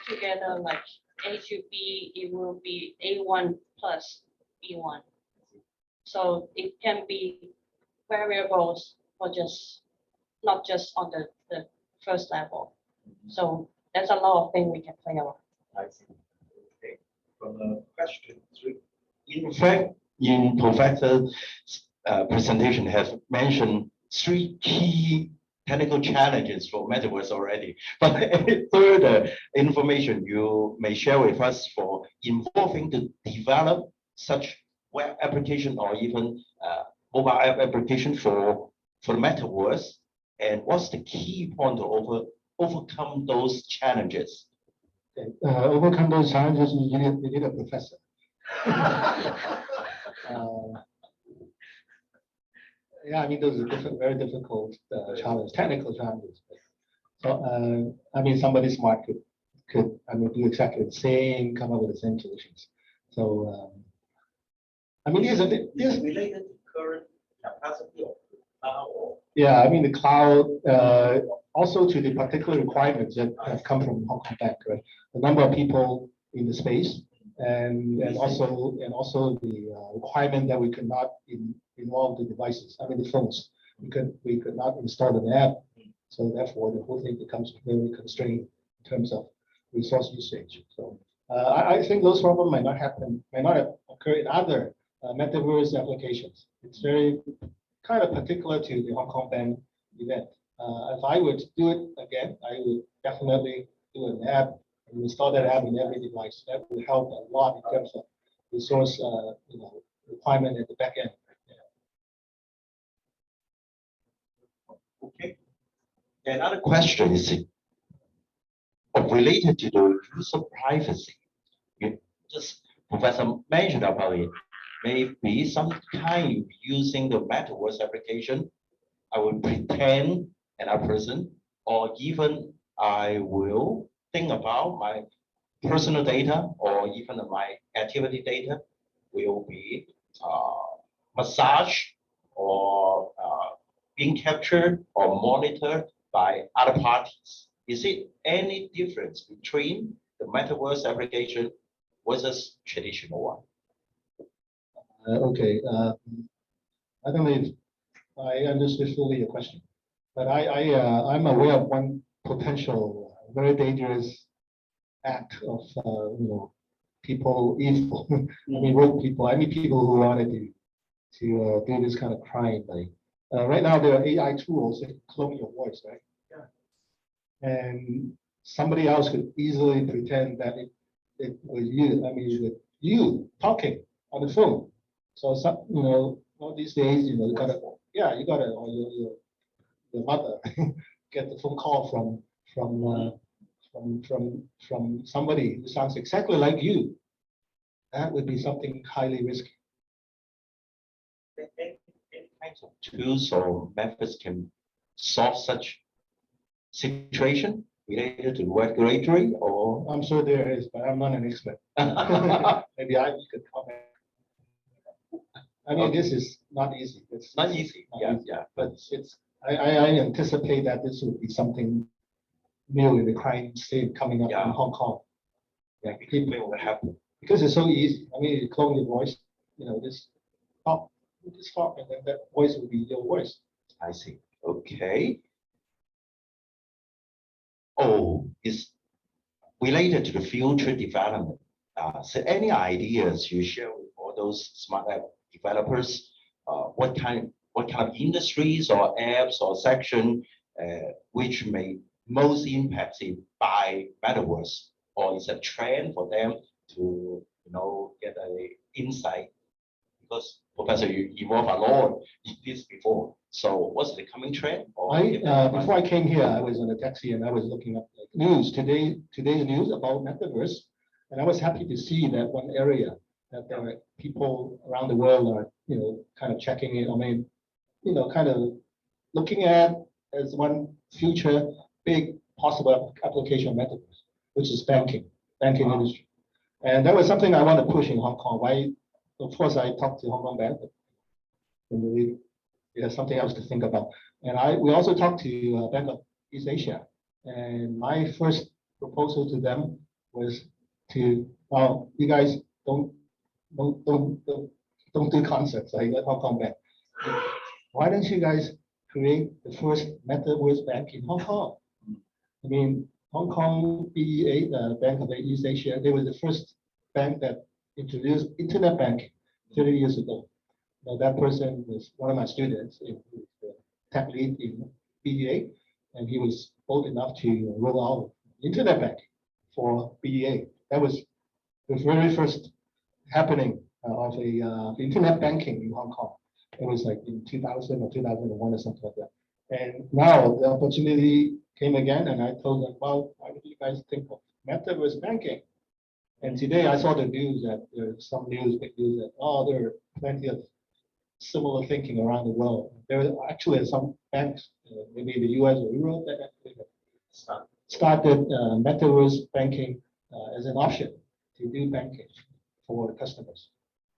together like A to B. It will be A1 plus B1. So it can be variables for not just on the first level. So there's a lot of things we can play around. I see. Okay. From the question 3. In fact, in Professor's presentation has mentioned 3 key technical challenges for Metaverse already. But any further information you may share with us for involving to develop such web application or even mobile app application for Metaverse, and what's the key point to overcome those challenges? Okay. Overcome those challenges, you need a professor. Yeah, I mean, those are very difficult challenges, technical challenges. So, I mean, somebody smart could do exactly the same, come up with the same solutions. So, I mean, these related to current capacity of the cloud. Yeah, I mean, the cloud, also to the particular requirements that have come from Hong Kong Bank, right? The number of people in the space, and also the requirement that we could not involve the devices. I mean, the phones. We could not install an app, so therefore the whole thing becomes very constrained in terms of resource usage. So I think those problems might not occur in other metaverse applications. It's very kind of particular to the Hong Kong Bank event. If I were to do it again, I would definitely do an app and install that app in every device. That will help a lot in terms of resource requirement at the back end. Okay. Another question is related to the user privacy. Just Professor mentioned about it. Maybe sometime using the Metaverse application, I will pretend another person, or even I will think about my personal data or even my activity data will be massaged or being captured or monitored by other parties. Is it any difference between the Metaverse application versus traditional one? Okay. I don't know if I understood fully your question, but I'm aware of one potential very dangerous act of people evil. I mean, rogue people. I mean, people who wanted to do this kind of crime. Like right now, there are AI tools that clone your voice, right? Yeah. And somebody else could easily pretend that it was you. I mean, that you talking on the phone. So some, all these days, you gotta, or your mother get the phone call from somebody who sounds exactly like you. That would be something highly risky. Any kinds of tools or methods can solve such situation related to regulatory, or I'm sure there is, but I'm not an expert. Maybe could comment. I mean, this is not easy. It's not easy. not Yeah, easy, but I anticipate that this will be something new in the crime scene coming up in Hong Kong. Yeah, people will happen because it's so easy. I mean, you clone your voice, this talk, and then that voice will be your voice. I see. Okay. Oh, is related to the future development. So any ideas you share with all those smart app developers? What kind of industries or apps or section which may most impacted by Metaverse, or is a trend for them to get an insight? Because Professor, you evolved a lot in this before. So what's the coming trend? Before I came here, I was on a taxi and I was looking up news today's news about Metaverse, and I was happy to see that one area that there are people around the world are kind of checking it. I mean, kind of looking at as one future big possible application of Metaverse, which is banking industry, and that was something I want to push in Hong Kong. Why? Of course, I talked to Hong Kong Bank, but there's something else to think about. And we also talked to Bank of East Asia, and my first proposal to them was to, well, you guys don't do concepts like Hong Kong Bank. Why don't you guys create the first Metaverse bank in Hong Kong? I mean, Hong Kong BEA, Bank of East Asia, they were the first bank that introduced internet banking 30 years ago. Now, that person was one of my students, the tech lead in BEA, and he was bold enough to roll out internet banking for BEA. That was the very first happening of a internet banking in Hong Kong. It was like in 2000 or 2001 or something like that. And now the opportunity came again, and I told them, well, why don't you guys think of Metaverse banking? And today I saw the news that there's some news that there are plenty of similar thinking around the world. There are actually some banks, maybe in the US or Europe, that actually started Metaverse banking as an option to do banking for customers.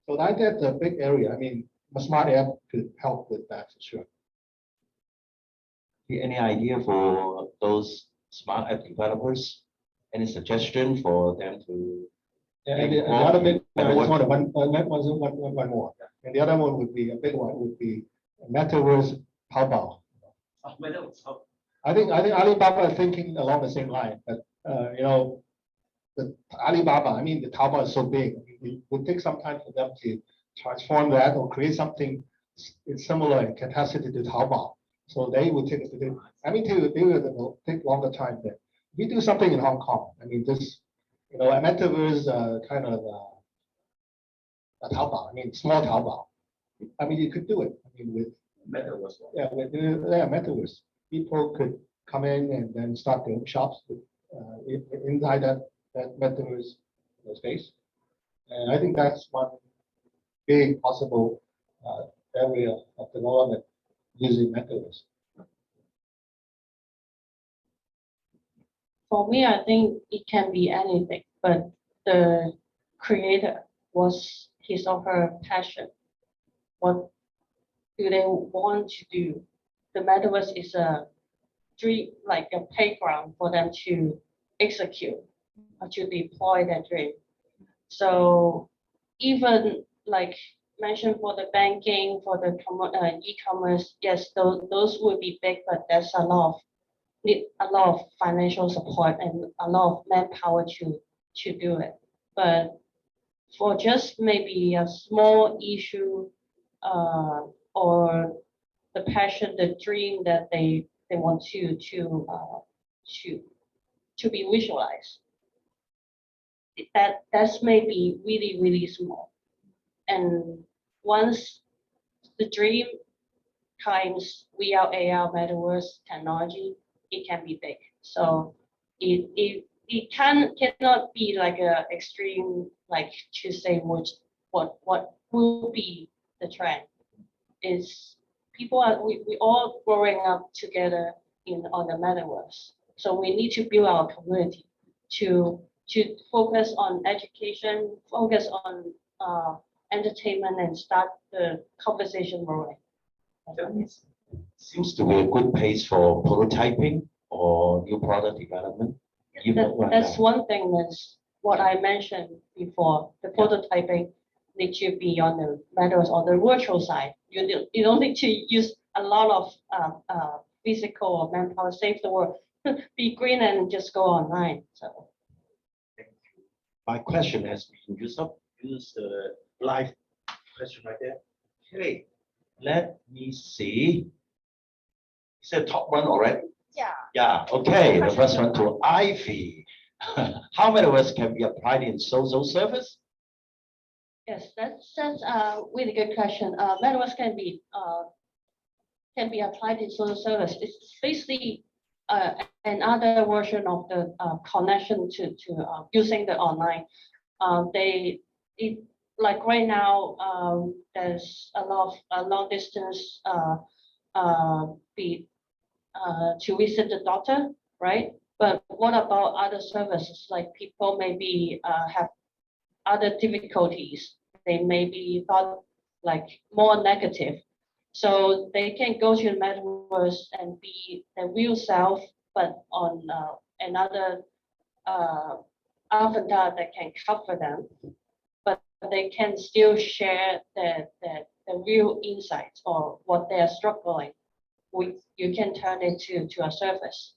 So that's a big area. I mean, a smart app could help with that for sure. Any idea for those smart app developers? Any suggestion for them to? And the other big one more. And the other one would be a big one would be Metaverse Taobao. I think Alibaba is thinking along the same line, but the Alibaba, I mean, the Taobao is so big. It would take some time for them to transform that or create something similar in capacity to Taobao. So they would take, I mean, they will take longer time there. We do something in Hong Kong. I mean, this, a Metaverse kind of a Taobao. I mean, small Taobao. I mean, you could do it. I mean, with Metaverse. Yeah, with Metaverse, people could come in and then start their shops with, inside that Metaverse space. And I think that's one big possible area of development using Metaverse. For me, I think it can be anything, but the creator was his or her passion. What do they want to do? The Metaverse is a dream, like a playground for them to execute or to deploy their dream. So even like mentioned for the banking, for the e-commerce, yes, those would be big, but there's need a lot of financial support and a lot of manpower to do it. But for just maybe a small issue or the passion, the dream that they want to be visualized. That's maybe really, really small. And once the dream times VR, AR, Metaverse technology, it can be big. So it cannot be like a extreme, like to say what will be the trend. Is people are we all growing up together on the Metaverse. So we need to build our community to focus on education, focus on entertainment, and start the conversation rolling. Seems to be a good pace for prototyping or new product development. That's one thing. That's what I mentioned before. The prototyping needs to be on the Metaverse or the virtual side. You don't need to use a lot of physical or manpower. Save the world. Be green and just go online. So. My question has been used up. Use the live question right there. Okay, let me see. Is that top one already? Yeah. Yeah. Okay. The first one to Ivy. How Metaverse can be applied in social service? Yes, that's a really good question. Metaverse can be applied in social service. It's basically another version of the connection to using the online. Like right now, there's a lot of long distance to visit the doctor, right? But what about other services? Like people maybe have other difficulties. They may be thought like more negative. So they can go to the Metaverse and be the real self, but on another avatar that can cover them. But they can still share the real insights or what they are struggling with. You can turn it to a service.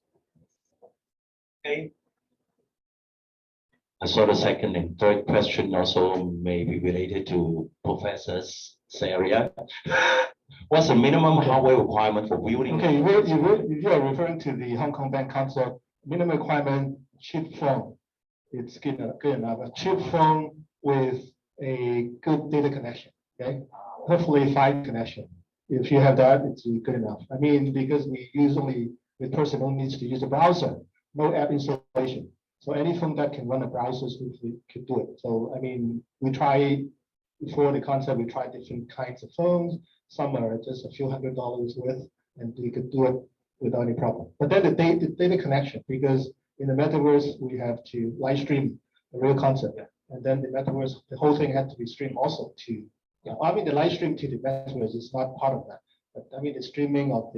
Okay. I saw the second and third question also may be related to Professor's area. What's the minimum hardware requirement for building? Okay, if you are referring to the Hong Kong Bank concept, minimum requirement chip phone. It's good enough. A chip phone with a good data connection. Okay, hopefully 5 connection. If you have that, it's good enough. I mean, because the person only needs to use the browser, no app installation. So any phone that can run a browser could do it. So I mean, before the concept, we tried different kinds of phones. Some are just a few $100s worth, and we could do it without any problem. But then the data connection, because in the Metaverse, we have to live stream the real concept. And then the Metaverse, the whole thing had to be streamed also to, I mean, the live stream to the Metaverse is not part of that. But I mean, the streaming of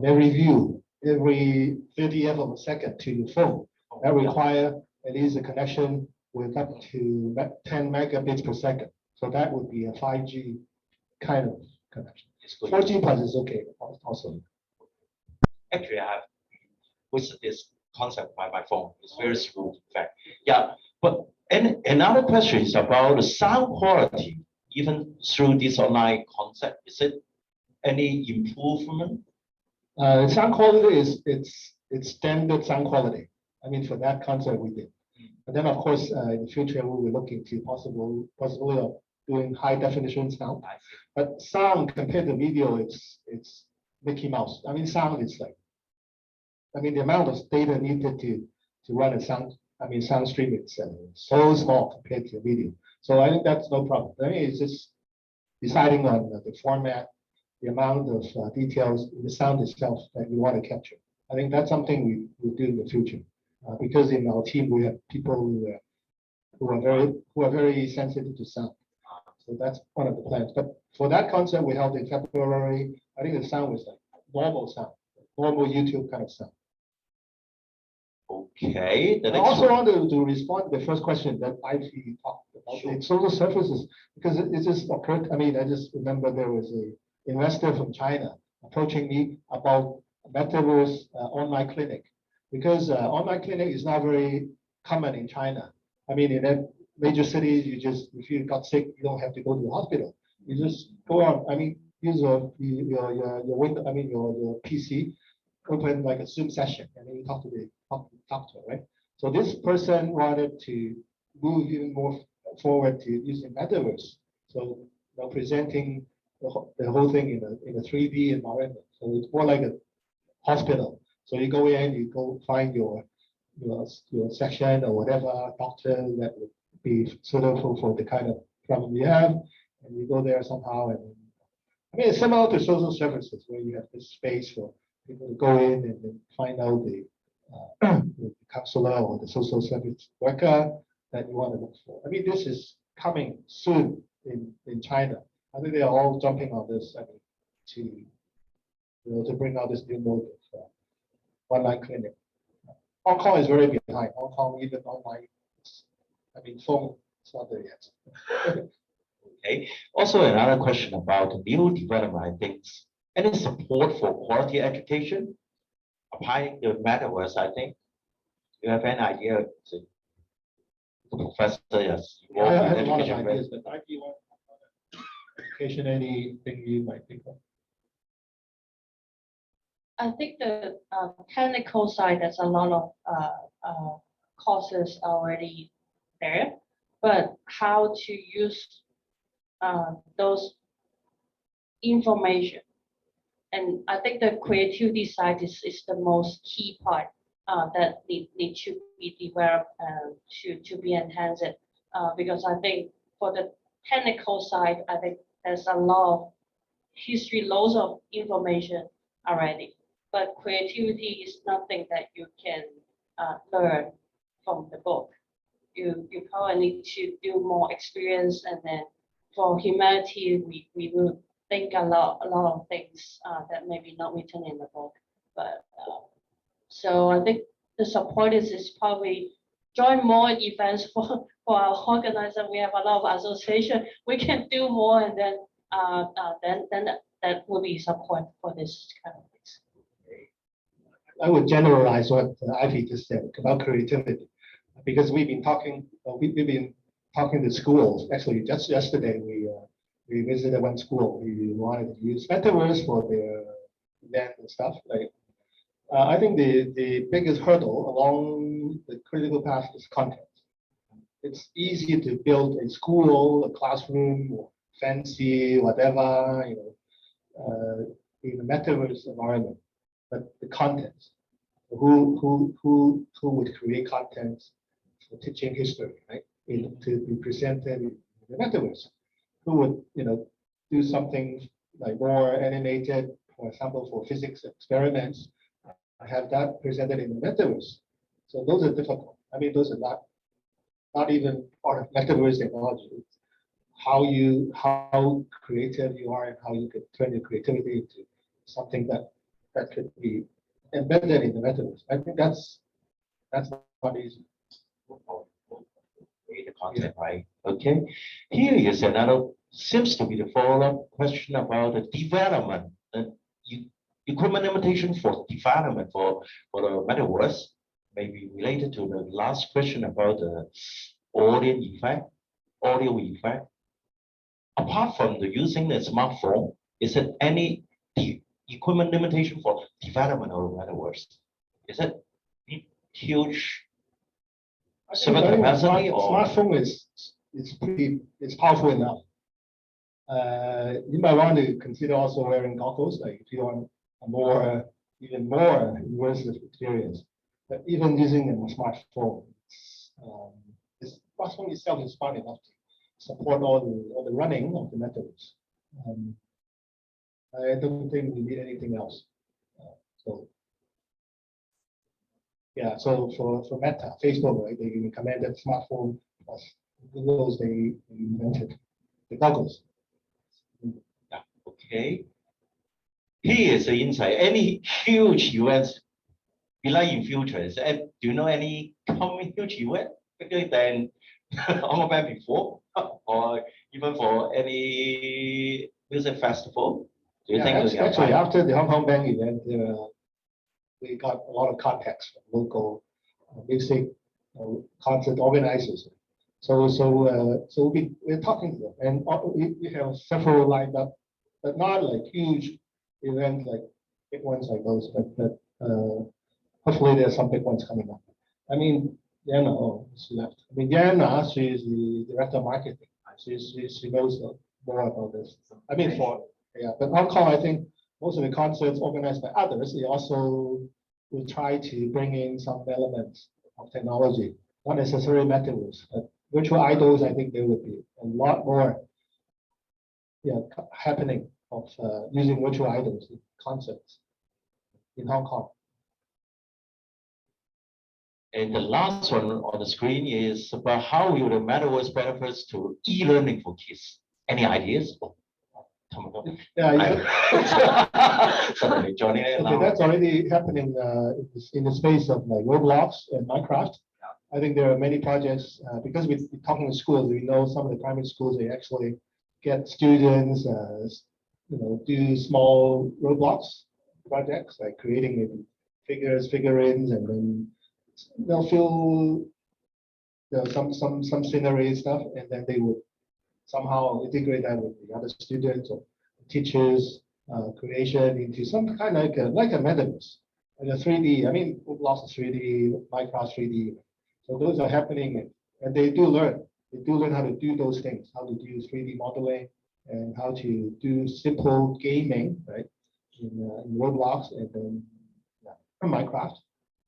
every view, every 30th of a second to your phone, that require at least a connection with up to 10 megabits per second. So that would be a 5G kind of connection. 4G plus is okay also. Actually, I have with this concept by my phone. It's very smooth, in fact. Yeah, but another question is about the sound quality, even through this online concept. Is it any improvement? Sound quality it's standard sound quality. I mean, for that concept we did. But then, of course, in the future we were looking to possibility of doing high definition sound. But sound compared to video, it's Mickey Mouse. I mean, sound is like, I mean, the amount of data needed to run a sound, I mean, sound stream is so small compared to video. So I think that's no problem. I mean, it's just deciding on the format, the amount of details in the sound itself that you want to capture. I think that's something we will do in the future. Because in our team we have people who are very sensitive to sound. So that's one of the plans. But for that concept we held in February, I think the sound was like normal sound, normal YouTube kind of sound. Okay. I also wanted to respond to the first question that Ivy talked about, the social services, because it just occurred. I mean, I just remember there was an investor from China approaching me about Metaverse online clinic, because online clinic is not very common in China. I mean, major cities, if you got sick, you don't have to go to the hospital. You just go on. I mean, use your window. I mean, your PC, open like a Zoom session, and then you talk to the doctor, right? So this person wanted to move even more forward to using Metaverse. So they're presenting the whole thing in a 3D environment. So it's more like a hospital. So you go in, you go find your section or whatever doctor that would be suitable for the kind of problem you have, and you go there somehow. And I mean, it's similar to social services where you have this space for people to go in and then find out the counselor or the social service worker that you want to look for. I mean, this is coming soon in China. I think they are all jumping on this. I mean, to bring out this new mode of online clinic. Hong Kong is very behind. Hong Kong, even online, I mean, phone, it's not there yet. Okay. Also, another question about new development. I think any support for quality education applying the Metaverse. I think you have an idea. The professor, yes. I have a lot of ideas, but I do want education. Anything you might think of? I think the technical side, there's a lot of courses already there, but how to use those information. And I think the creativity side is the most key part that need to be developed to be enhanced. Because I think for the technical side, I think there's a lot of history, loads of information already. But creativity is nothing that you can learn from the book. You probably need to do more experience, and then for humanity, we will think a lot of things that maybe not written in the book. But so I think the support is probably join more events for our organizer. We have a lot of association. We can do more, and then that will be support for this kind of things. I would generalize what Ivy just said about creativity, because we've been talking to schools. Actually, just yesterday we visited one school. We wanted to use Metaverse for their event and stuff. Like, I think the biggest hurdle along the critical path is content. It's easy to build a school, a classroom, or fancy whatever, in a Metaverse environment. But the content, who would create content for teaching history, right? To be presented in the Metaverse, who would do something like more animated, for example, for physics experiments, have that presented in the Metaverse. So those are difficult. I mean, those are not even part of Metaverse technology. It's how creative you are and how you could turn your creativity into something that could be embedded in the Metaverse. I think that's not easy. The content, right? Okay. Here is another, seems to be the follow-up question about the development. Equipment limitation for development for the Metaverse may be related to the last question about the audio effect. Apart from the using the smartphone, is it any equipment limitation for development of Metaverse? Is it huge server capacity or smartphone is powerful enough. You might want to consider also wearing goggles, like if you want a even more immersive experience. But even using a smartphone, the smartphone itself is smart enough to support all the running of the Metaverse. I don't think we need anything else. So for Meta, Facebook, right? They recommended smartphone plus Google's they invented the goggles. Yeah, okay. Here is the insight. Any huge events be like in future? Do you know any coming huge event bigger than Hong Kong before, or even for any music festival? Do you think actually after the Hong Kong Bank event, we got a lot of contacts from local music concert organizers. So we're talking to them, and we have several lined up, but not like huge events like big ones like those, but hopefully there's some big ones coming up. I mean, Yana, she left. I mean, Yana, she is the director of marketing. She knows more about this. I mean, but Hong Kong, I think most of the concerts organized by others, they also will try to bring in some elements of technology, not necessarily Metaverse, but virtual idols. I think there would be a lot more happening of using virtual idols in concerts in Hong Kong. And the last one on the screen is about how will the Metaverse benefits to e-learning for kids. Any ideas? Suddenly joining in now. That's already happening in the space of like Roblox and Minecraft. I think there are many projects because we're talking to schools. We know some of the primary schools, they actually get students, do small Roblox projects like creating maybe figurines, and then they'll fill some scenery stuff, and then they would somehow integrate that with the other students or teachers creation into some kind of like a Metaverse, like a 3D. I mean, Roblox is 3D, Minecraft 3D. So those are happening, and they do learn. They do learn how to do those things, how to do 3D modeling, and how to do simple gaming, right? In Roblox and then Minecraft.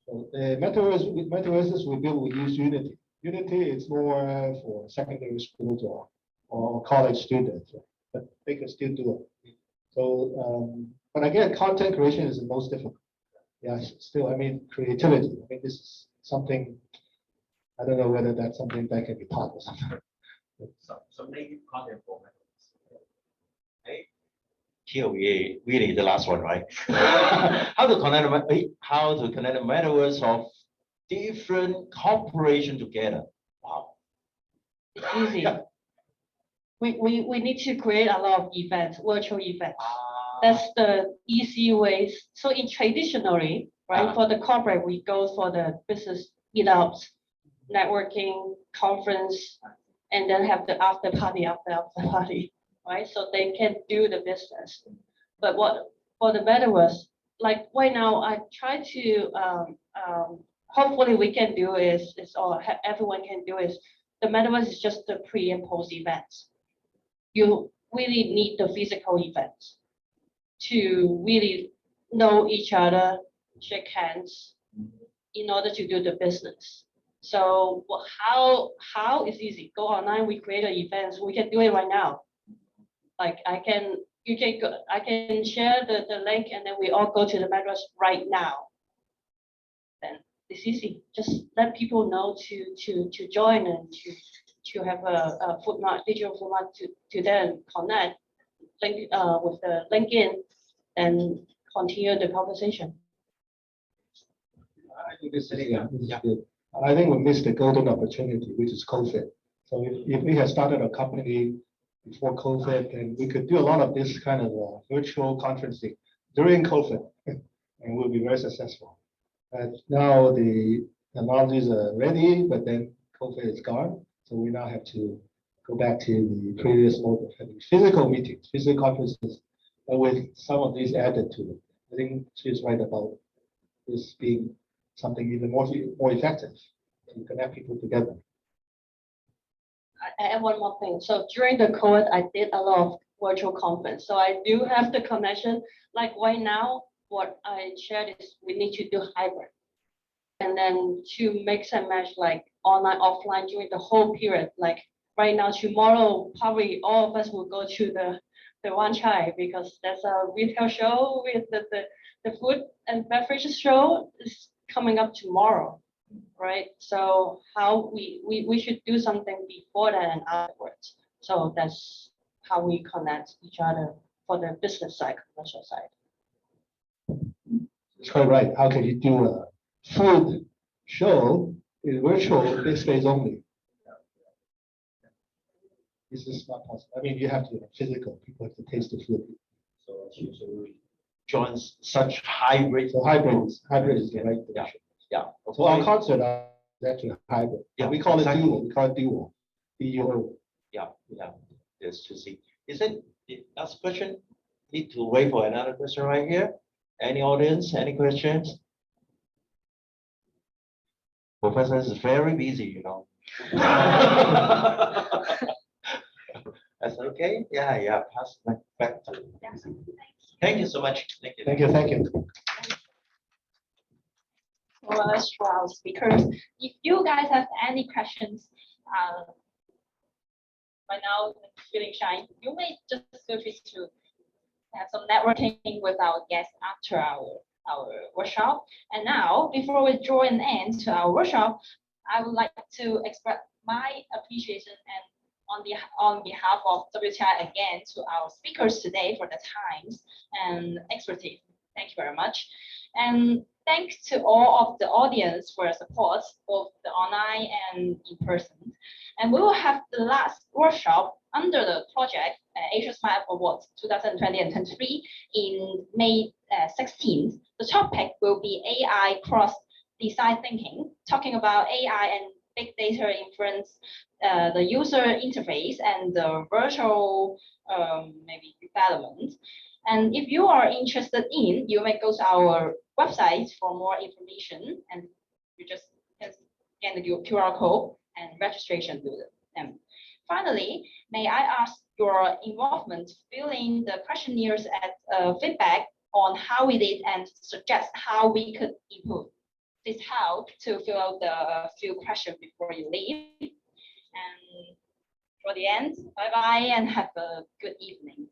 So the metaverses we build, we use Unity. Unity is more for secondary schools or college students, but they can still do it. So, but again, content creation is the most difficult. Yeah, still, I mean, creativity. I mean, this is something, I don't know whether that's something that can be taught or something. So native content for Metaverse. Okay. Here we really the last one, right? How to connect the Metaverse of different corporations together. Wow. It's easy. We need to create a lot of events, virtual events. That's the easy ways. So in traditionally, right, for the corporate, we go for the business meetups, networking, conference, and then have the after party, right? So they can do the business. But what for the Metaverse, like right now, I try to hopefully we can do is or everyone can do is the Metaverse is just the pre and post events. You really need the physical events to really know each other, shake hands in order to do the business. So how is easy? Go online, we create an events, we can do it right now. Like I can share the link and then we all go to the Metaverse right now. Then it's easy. Just let people know to join and to have a footmark, digital footmark to then connect link with the LinkedIn and continue the conversation. I think this is good. I think we missed the golden opportunity, which is COVID. So if we had started a company before COVID, then we could do a lot of this kind of virtual conferencing during COVID, and we'll be very successful. And now the technologies are ready, but then COVID is gone. So we now have to go back to the previous mode of having physical meetings, physical conferences, but with some of these added to it. I think she's right about this being something even more effective to connect people together. I add one more thing. So during the COVID, I did a lot of virtual conference. So I do have the connection. Like right now, what I shared is we need to do hybrid. And then to mix and match like online, offline during the whole period. Like right now, tomorrow, probably all of us will go to the Wan Chai because there's a retail show with the food and beverage show is coming up tomorrow. Right, so how we should do something before that and afterwards. So that's how we connect each other for the business side, commercial side. That's quite right. How can you do a food show in virtual space only? This is not possible. I mean, you have to have physical. People have to taste the food. So we join such hybrid. So hybrid is the right direction. Yeah. So our concert is actually hybrid. Yeah, we call it dual. We call it dual. CEO. Yeah, yes, to see. Is it the last question? Need to wait for another question right here. Any audience, any questions? Professor is very busy, you know. That's okay. Yeah. Pass back to. Thank you so much. Thank you. Thank you, thank you. Well, let's try our speakers. If you guys have any questions, by now feeling shy, you may just feel free to have some networking with our guests after our workshop. And now, before we draw an end to our workshop, I would like to express my appreciation and on behalf of WTI again to our speakers today for the times and expertise. Thank you very much. And thanks to all of the audience for your support, both the online and in person. And we will have the last workshop under the project Asia Smart Awards 2020 and 23 in May 16th. The topic will be AI cross design thinking, talking about AI and big data influence the user interface and the virtual maybe development. And if you are interested in, you may go to our website for more information, and you just can scan the QR code and registration do them. Finally, may I ask your involvement filling the questionnaires as feedback on how we did and suggest how we could improve. This help to fill out the few questions before you leave. And for the end, bye-bye and have a good evening.